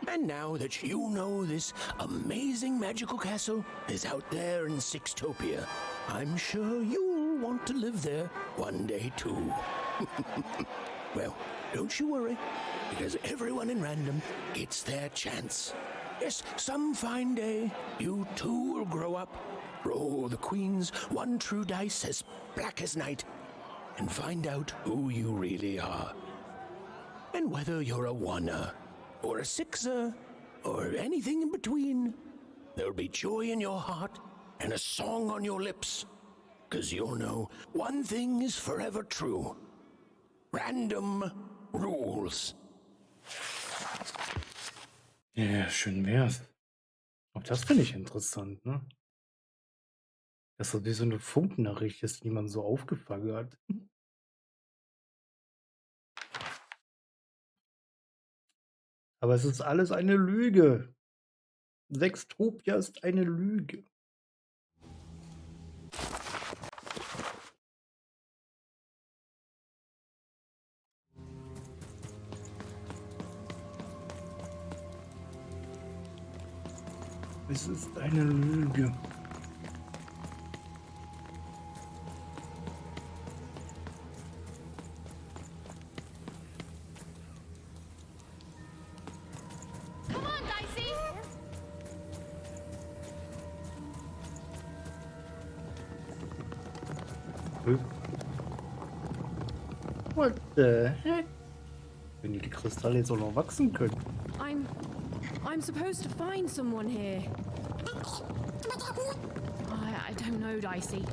And now that you know this amazing magical castle is out there in Sixtopia, I'm sure you'll want to live there one day too. Well, don't you worry, because everyone in Random gets their chance. Yes, some fine day, you too will grow up, roll the Queen's one true dice as black as night, and find out who you really are. And whether you're a oneer, or a sixer, or anything in between, there'll be joy in your heart and a song on your lips. 'Cause you'll know one thing is forever true. Random rules. Ja, schön wär's. Auch das finde ich interessant, ne? Dass das wie so eine Funknachricht ist, die man so aufgefangen hat. Aber es ist alles eine Lüge. Sextopia ist eine Lüge. Es ist eine Lüge. Come on, Dicey! What the heck? Wenn die Kristalle jetzt auch noch wachsen können. I'm supposed to find someone here. I don't know, Dicey.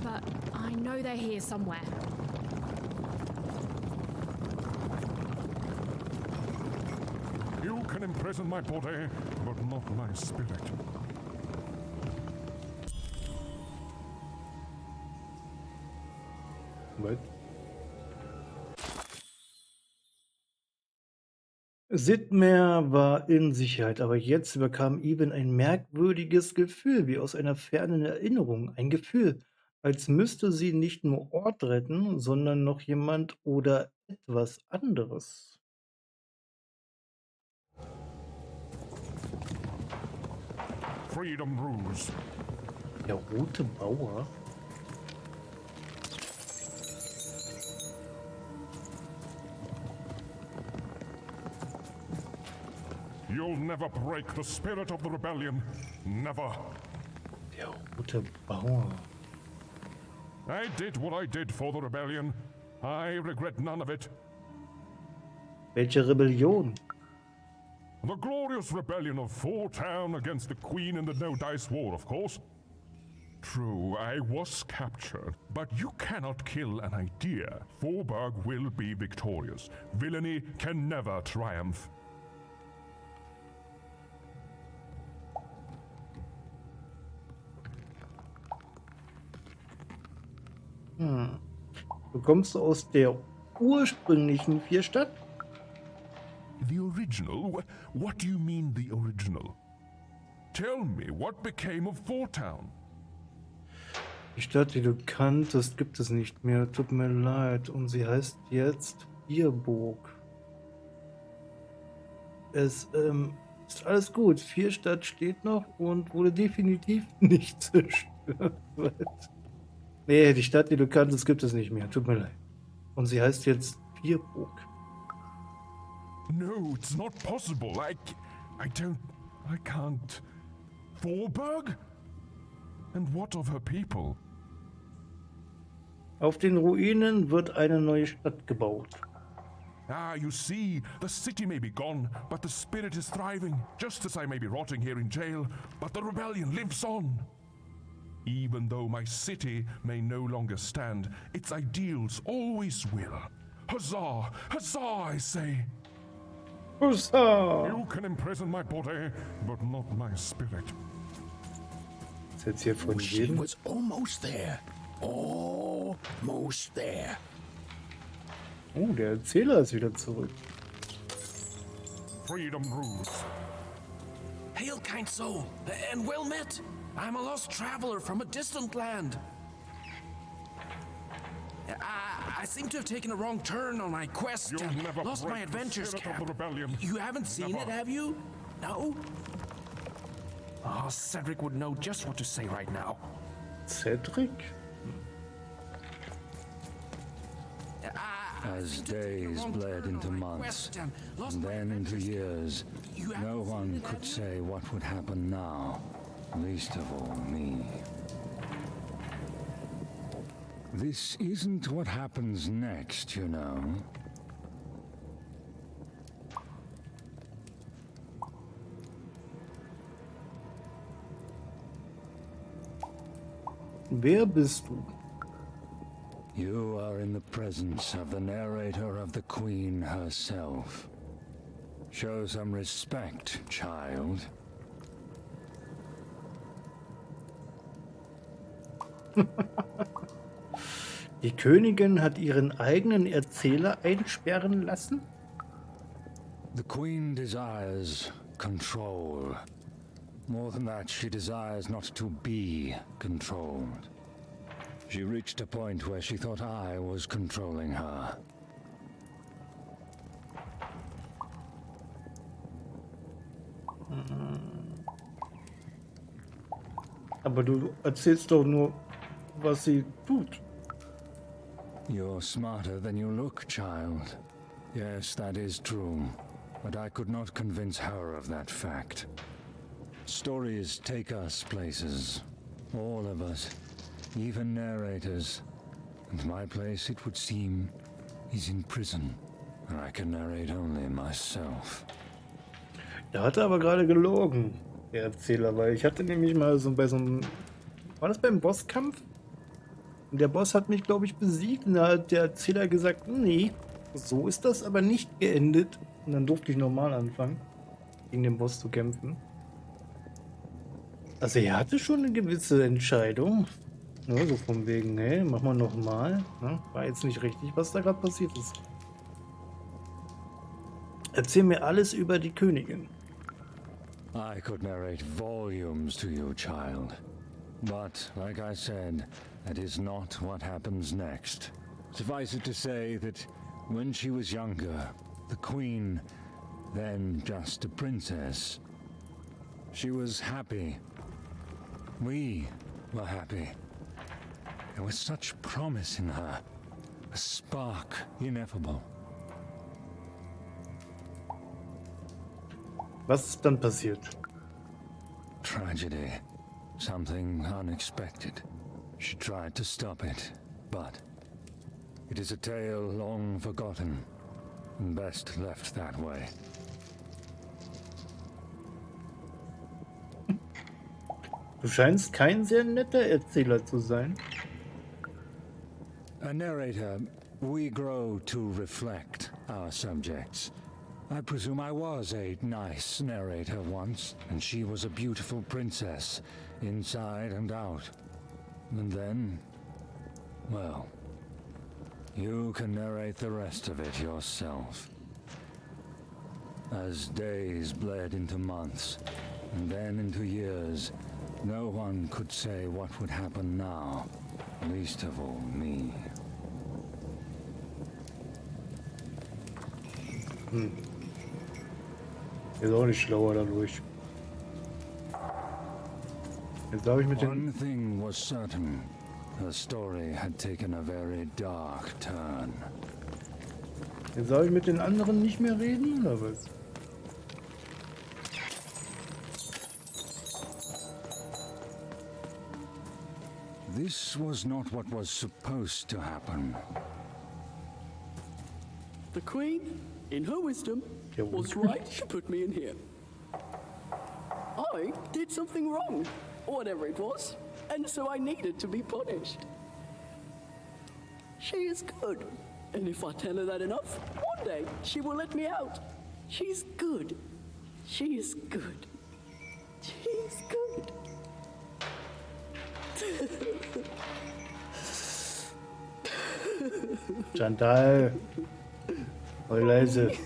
But I know they're here somewhere. You can imprison my body, but not my spirit. What? Sidmer war in Sicherheit, aber jetzt überkam Even ein merkwürdiges Gefühl, wie aus einer fernen Erinnerung. Ein Gefühl, als müsste sie nicht nur Ort retten, sondern noch jemand oder etwas anderes. Freedom rules. Der rote Bauer? You'll never break the spirit of the rebellion. Never. Der rote Bauer. I did what I did for the rebellion. I regret none of it. Welche Rebellion? The glorious rebellion of Four Town against the Queen in the No Dice War, of course. True, I was captured, but you cannot kill an idea. Forburg will be victorious. Villainy can never triumph. Du kommst aus der ursprünglichen Vierstadt? The original? What do you mean, the original? Tell me, what became of Four Town? Die Stadt, die du kanntest, gibt es nicht mehr. Tut mir leid. Und sie heißt jetzt Vierburg. Es ist alles gut. Vierstadt steht noch und wurde definitiv nicht zerstört. Nee, die Stadt, die du kanntest, gibt es nicht mehr. Tut mir leid. Und sie heißt jetzt Vierburg. No, it's not possible. I can't. Forburg? And what of her people? Auf den Ruinen wird eine neue Stadt gebaut. Ah, you see, the city may be gone, but the spirit is thriving, just as I may be rotting here in jail, but the rebellion lives on. Even though my city may no longer stand, its ideals always will. Huzzah! Huzzah, I say! Hussa! You can imprison my body, but not my spirit. Ist jetzt hier von She jedem? was almost there. Almost there. Oh, der Erzähler ist wieder zurück. Freedom rules. Hail, kind soul, and well met. I'm a lost traveler from a distant land. I seem to have taken a wrong turn on my quest You'll and never lost break my the adventures spirit of cap. the rebellion. You haven't seen Never. it, have you? No? Oh, Cedric would know just what to say right now. Cedric? I As seem to have taken a days wrong bled turn into on my months, quest and lost and my then into adventures cap. years, You haven't no seen one it, could have you? say what would happen now, least of all me. This isn't what happens next, you know. Wer bist du? You are in the presence of the narrator of the Queen herself. Show some respect, child. Die Königin hat ihren eigenen Erzähler einsperren lassen? The Queen desires control. More than that, she desires not to be controlled. She reached a point where she thought I was controlling her. Aber du erzählst doch nur, was sie tut. You're smarter than you look, child. Yes, that is true. But I could not convince her of that fact. Stories take us places. All of us. Even narrators. And my place, it would seem, is in prison. Where I can narrate only myself. Er hatte aber gerade gelogen, der Erzähler, weil ich hatte nämlich mal so bei so einem... War das beim Bosskampf? Und der Boss hat mich, glaube ich, besiegt und da hat der Erzähler gesagt, nee, so ist das aber nicht geendet. Und dann durfte ich normal anfangen, gegen den Boss zu kämpfen. Also er hatte schon eine gewisse Entscheidung. Ne, so von wegen, hey, mach mal nochmal. Ne? War jetzt nicht richtig, was da gerade passiert ist. Erzähl mir alles über die Königin. I could narrate volumes to you, child. But, like I said, that is not what happens next. Suffice it to say that when she was younger, the queen, then just a princess, she was happy. We were happy. There was such promise in her, a spark ineffable. Was ist dann passiert? Tragedy. Something unexpected. She tried to stop it, but it is a tale long forgotten, and best left that way. Du scheinst kein sehr netter Erzähler zu sein. A narrator, we grow to reflect our subjects. I presume I was a nice narrator once, and she was a beautiful princess, inside and out. And then, well, you can narrate the rest of it yourself. As days bled into months, and then into years, no one could say what would happen now, least of all me. Ist auch nicht schlauer dadurch. Jetzt habe ich mit den... One thing was certain. Her story had taken a very dark turn. Jetzt soll ich mit den anderen nicht mehr reden, oder was? This was not what was supposed to happen. The Queen, in her wisdom, was right to put me in here. I did something wrong, whatever it was, and so I needed to be punished. She is good, and if I tell her that enough, one day she will let me out. She's good. She is good. She's good. Chantal. Voll leise.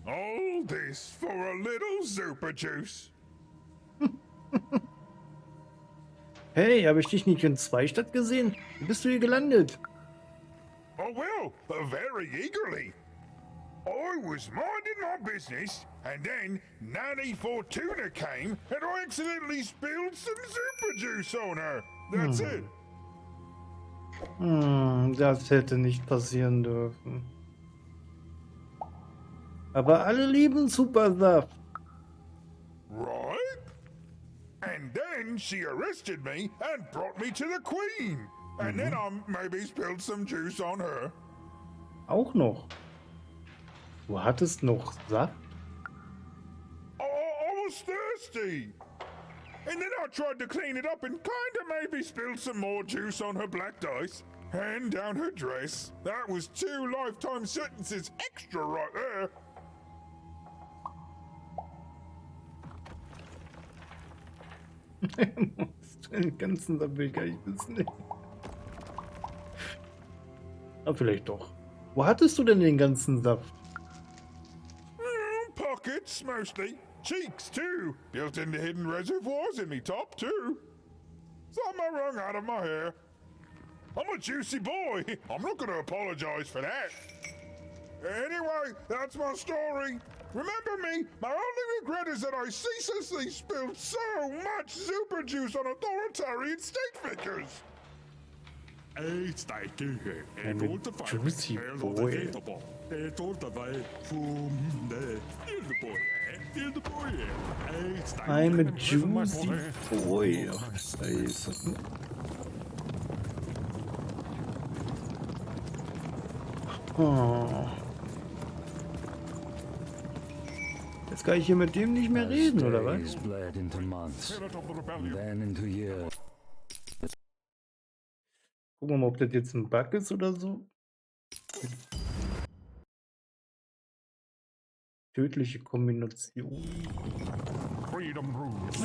All this for a little super juice. Hey, habe ich dich nicht in Zweistadt gesehen? Wie bist du hier gelandet? Oh, well, very eagerly. I was minding my business, and then Nanny Fortuna came, and I accidentally spilled some super juice on her. That's it. Das hätte nicht passieren dürfen. Aber alle lieben Supersaft. Right? And then she arrested me and brought me to the Queen. And then I maybe spilled some juice on her. Auch noch. Du hattest noch Saft? I was thirsty. And then I tried to clean it up and kinda maybe spilled some more juice on her black dice. And down her dress. That was 2 lifetime sentences extra right there. Den ganzen Saft will ich gar nicht wissen. Aber vielleicht doch. Wo hattest du denn den ganzen Saft? Pockets, mostly. Cheeks, too. Built into hidden reservoirs in me top, too. Some are wrung out of my hair. I'm a juicy boy. I'm not going to apologize for that. Anyway, that's my story. Remember me, my only regret is that I ceaselessly spilled so much super juice on authoritarian state figures. Ein juicy boy. I'm a juicy boy. Ach, Scheiße. Oh. Jetzt kann ich hier mit dem nicht mehr reden, oder was? Days bled into months, and then into years. Gucken wir mal, ob das jetzt ein Bug ist oder so. Tödliche Kombination.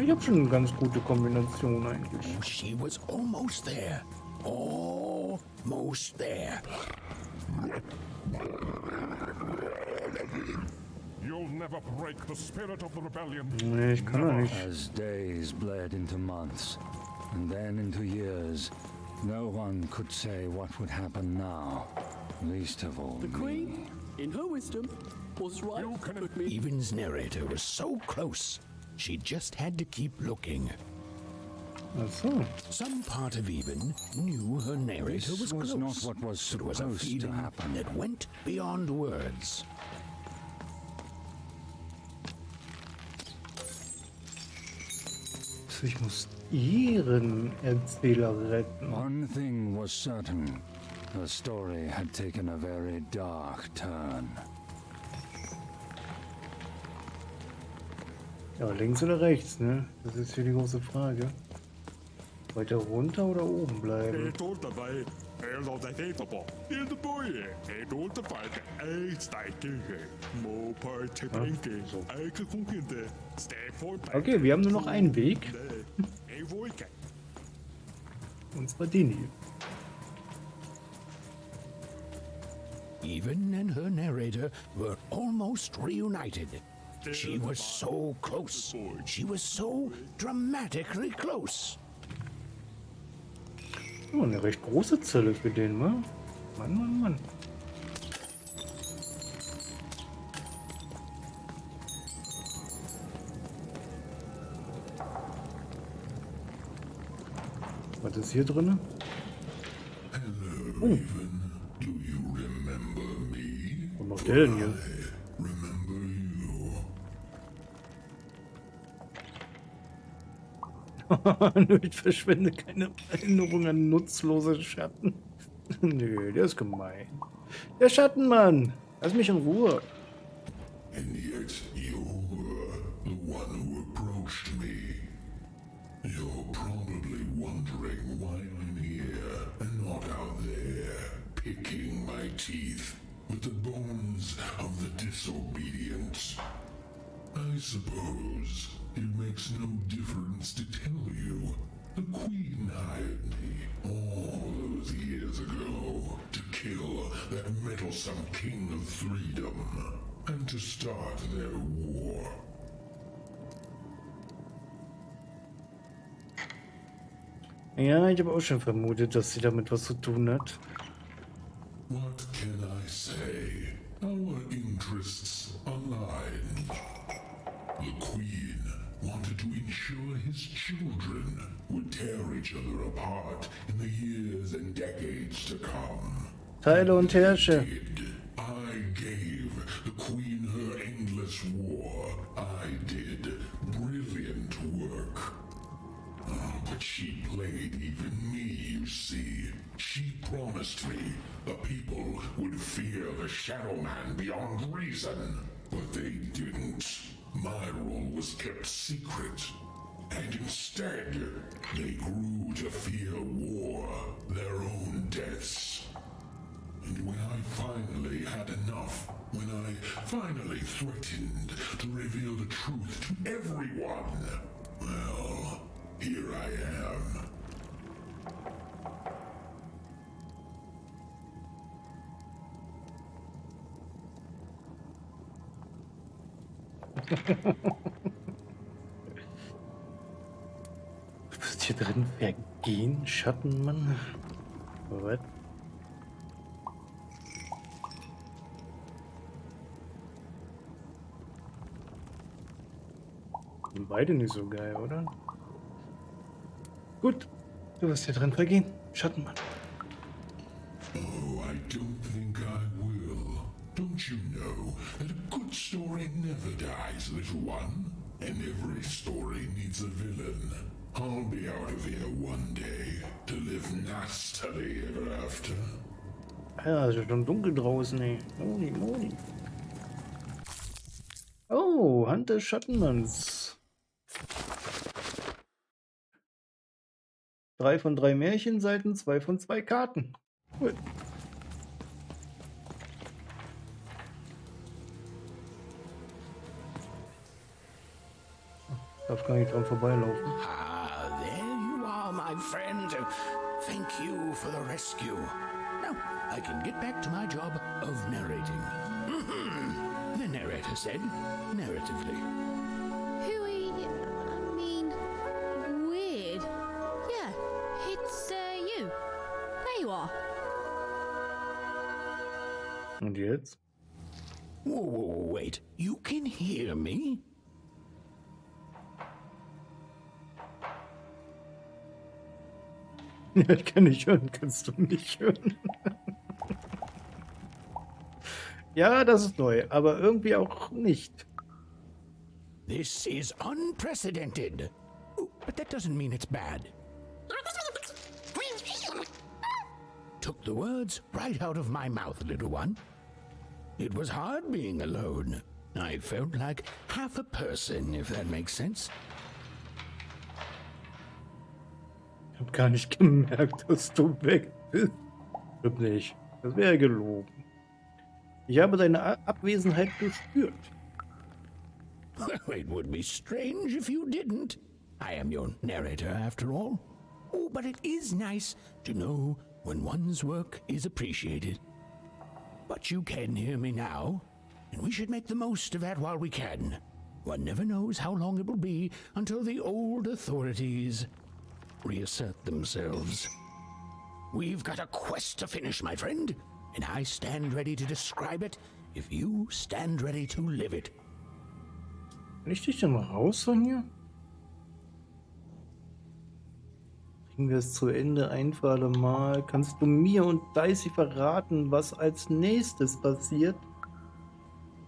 Ich habe schon eine ganz gute Kombination eigentlich. She was almost there. Almost there. You'll never break the spirit of the rebellion. Nee, ich kann doch nicht. As days bled into months, and then into years, no one could say what would happen now, least of all The me. Queen, in her wisdom, was right to put me. Even's narrator was so close, she just had to keep looking. Ach so. Some part of Even knew her narrator This was was close. not what was It was a supposed to feeling happen. that went beyond words. Ich muss ihren Erzähler retten. One thing was certain. The story had taken a very dark turn. Ja, links oder rechts, ne? Das ist hier die große Frage. Weiter runter oder oben bleiben? Okay, wir haben nur noch einen Weg. Und zwar den hier. Even and her narrator were almost reunited. She was so close. She was so dramatically close. Oh, eine recht große Zelle für den, wa? Mann, Mann, Mann. Was ist hier drin? Oh. Do you macht der denn hier? Nö, ich verschwende keine Erinnerung an nutzlose Schatten. Nö, der ist gemein. Der Schattenmann! Lass mich in Ruhe. And yet you're the one who approached me. You're probably wondering why I'm here and not out there, picking my teeth with the bones of the disobedient. I suppose it makes no difference to tell you. The Queen hired me all those years ago to kill that meddlesome King of Freedom and to start their war. Ja, ich habe auch schon vermutet, dass sie damit was zu tun hat. What can I say? Our interests aligned. The Queen wanted to ensure his children would tear each other apart in the years and decades to come. Teile und herrsche. I gave the Queen her endless war. I did brilliant work. Oh, but she played even me, you see. She promised me the people would fear the Shadow Man beyond reason. But they didn't. My role was kept secret. And instead, they grew to fear war, their own deaths. And when I finally had enough, when I finally threatened to reveal the truth to everyone, well, here I am. Du bist hier drin vergehen, Schattenmann? Was? Sind beide nicht so geil, oder? Gut, du wirst hier drin vergehen, Schattenmann. Oh, I don't think I will. Don't you know that a good story never dies, little one? And every story needs a villain. I'll be out of here one day to live nastily ever after. Ja, es ist schon dunkel draußen, ey. Moni, Moni. Oh, Hand des Schattenmanns. 3 von 3 Märchenseiten, 2 von 2 Karten. Cool. Darf gar nicht dran vorbeilaufen. Ah, there you are, my friend. Thank you for the rescue. Now, I can get back to my job of narrating. The narrator said, narratively. Hooey, I mean, weird. Yeah, it's you. There you are. Und jetzt? Whoa, wait, you can hear me? Ja, ich kann nicht hören. Kannst du mich hören? Ja, das ist neu, aber irgendwie auch nicht. This is unprecedented. Ooh, but that doesn't mean it's bad. Took the words right out of my mouth, little one. It was hard being alone. I felt like half a person, if that makes sense. Ich habe gar nicht gemerkt, dass du weg bist. Stimmt nicht. Das wäre gelogen. Ich habe deine Abwesenheit gespürt. Well, it would be strange if you didn't. I am your narrator, after all. Oh, but it is nice to know when one's work is appreciated. But you can hear me now, and we should make the most of that while we can. One never knows how long it will be until the old authorities reassert themselves. We've got a quest to finish, my friend, and I stand ready to describe it if you stand ready to live it. Kann ich dich denn mal raus von hier? Bringen wir es zu Ende ein für alle Mal. Kannst du mir und Dicey verraten, was als nächstes passiert?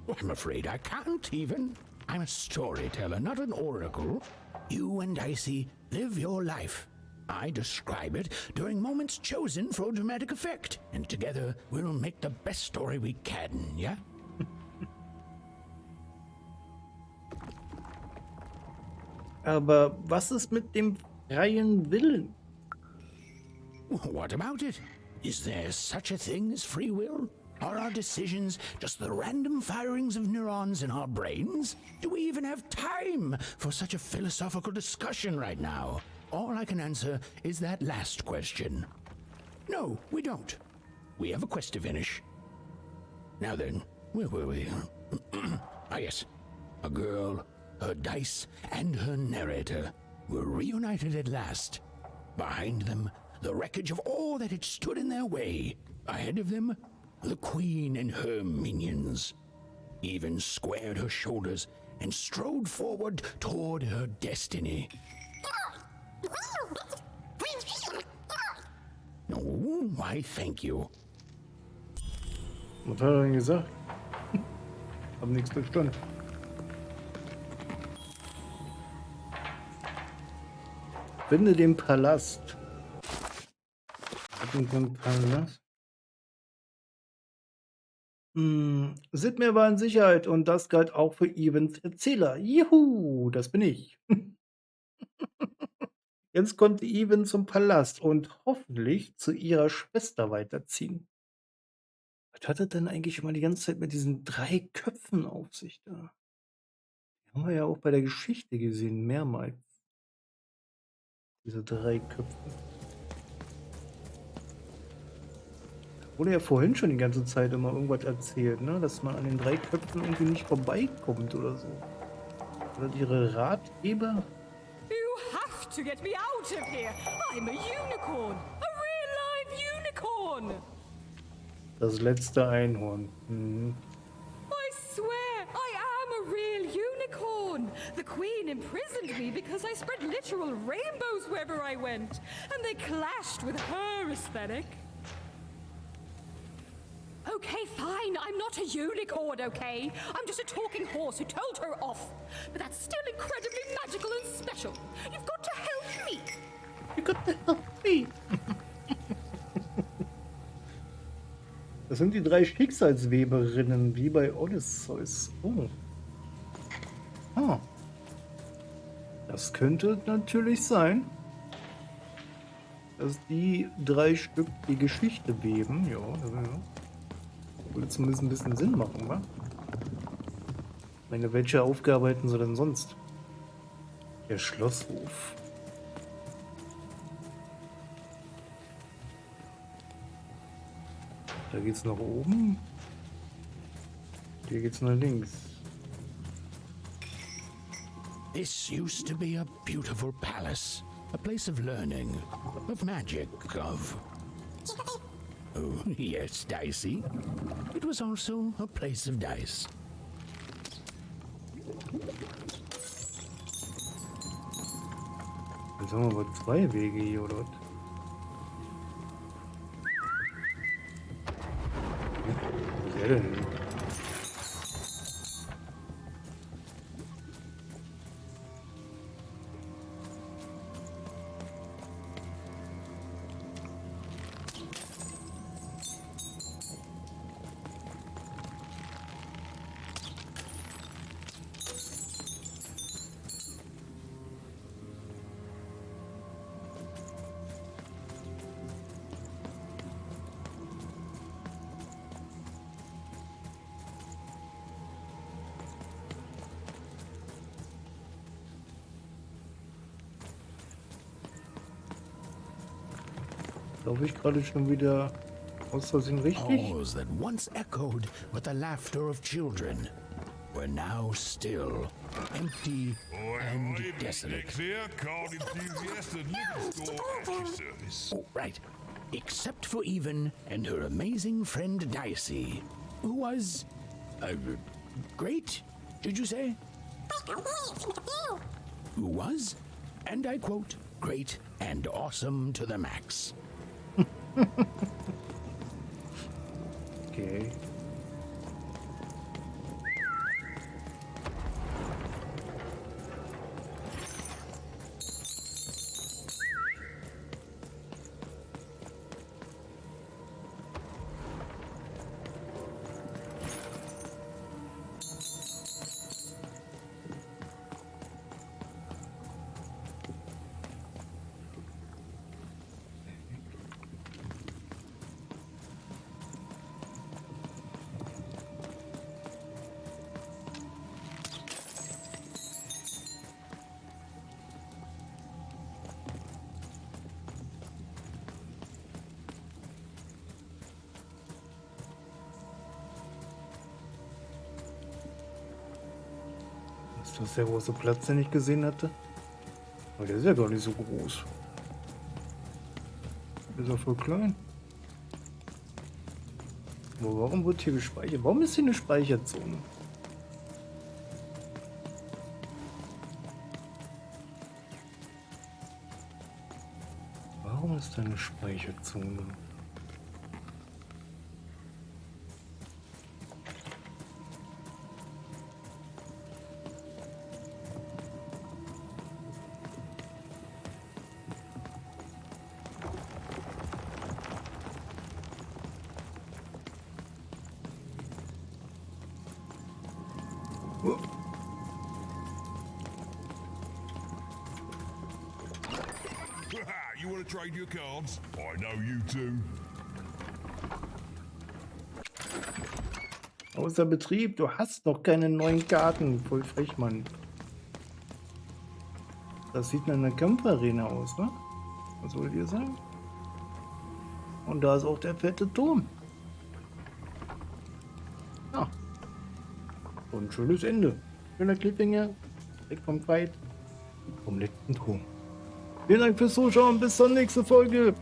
I'm afraid I can't even. I'm a storyteller, not an oracle. You and Dicey live your life. I describe it during moments chosen for dramatic effect. And together, we'll make the best story we can, yeah? Aber was ist mit dem freien Willen? What about it? Is there such a thing as free will? Are our decisions just the random firings of neurons in our brains? Do we even have time for such a philosophical discussion right now? All I can answer is that last question. No, we don't. We have a quest to finish. Now then, where were we? Ah, yes. A girl, her dice, and her narrator were reunited at last. Behind them, the wreckage of all that had stood in their way. Ahead of them, the queen and her minions. Even squared her shoulders and strode forward toward her destiny. Oh, why thank you. Was hat er denn gesagt? Hab nichts verstanden. Finde den Palast. Palast. Sidmir war in Sicherheit und das galt auch für Evans Erzähler. Juhu, das bin ich. Jetzt konnte Evan zum Palast und hoffentlich zu ihrer Schwester weiterziehen. Was hat er denn eigentlich immer die ganze Zeit mit diesen 3 Köpfen auf sich da? Die haben wir ja auch bei der Geschichte gesehen, mehrmals. Diese 3 Köpfe. Wurde ja vorhin schon die ganze Zeit immer irgendwas erzählt, ne? Dass man an den 3 Köpfen irgendwie nicht vorbeikommt oder so. Oder ihre Ratgeber? You have to get me out of here. I'm a unicorn. A real live unicorn. Das letzte Einhorn. Mhm. I swear, I am a real unicorn. The queen imprisoned me because I spread literal rainbows wherever I went. And they clashed with her aesthetic. Okay, fine. I'm not a unicorn, okay? I'm just a talking horse who told her off. But that's still incredibly magical and special. You've got to help me. You got to help me. Das sind die 3 Schicksalsweberinnen, wie bei Odysseus. Oh. Ah. Das könnte natürlich sein, dass die 3 Stück die Geschichte weben. Ja, ja. Würde zumindest ein bisschen Sinn machen, wa? Ich meine, welche Aufgabe hätten sie denn sonst? Der Schlosshof. Da geht's nach oben. Hier geht's nach links. This used to be a beautiful palace, a place of learning, of magic, of... Oh, yes, Dicey. It was also a place of dice. Jetzt haben wir aber 2 Wege hier, oder was? Was ist er denn? Laufe ich gerade schon wieder aus Versehen richtig? Halls that once echoed with the laughter of children were now still empty and desolate. Oh, right. Except for Even and her amazing friend Dicey, who was great, did you say? Who was, and I quote, great and awesome to the max. Okay. Ist das der große Platz, den ich gesehen hatte? Aber der ist ja gar nicht so groß. Der ist ja voll klein. Aber warum wird hier gespeichert? Warum ist hier eine Speicherzone? Warum ist da eine Speicherzone? Oh. You want to trade your cards? I know you too. Außer Betrieb, du hast noch keine neuen Karten. Voll frech, Mann. Das sieht nach einer Kampfarena aus, ne? Was wollt ihr sagen? Und da ist auch der fette Turm. Ja. Und ein schönes Ende. Schöner Cliffhanger. Weg vom Fight. Vom letzten Turm. Vielen Dank fürs Zuschauen. Bis zur nächsten Folge.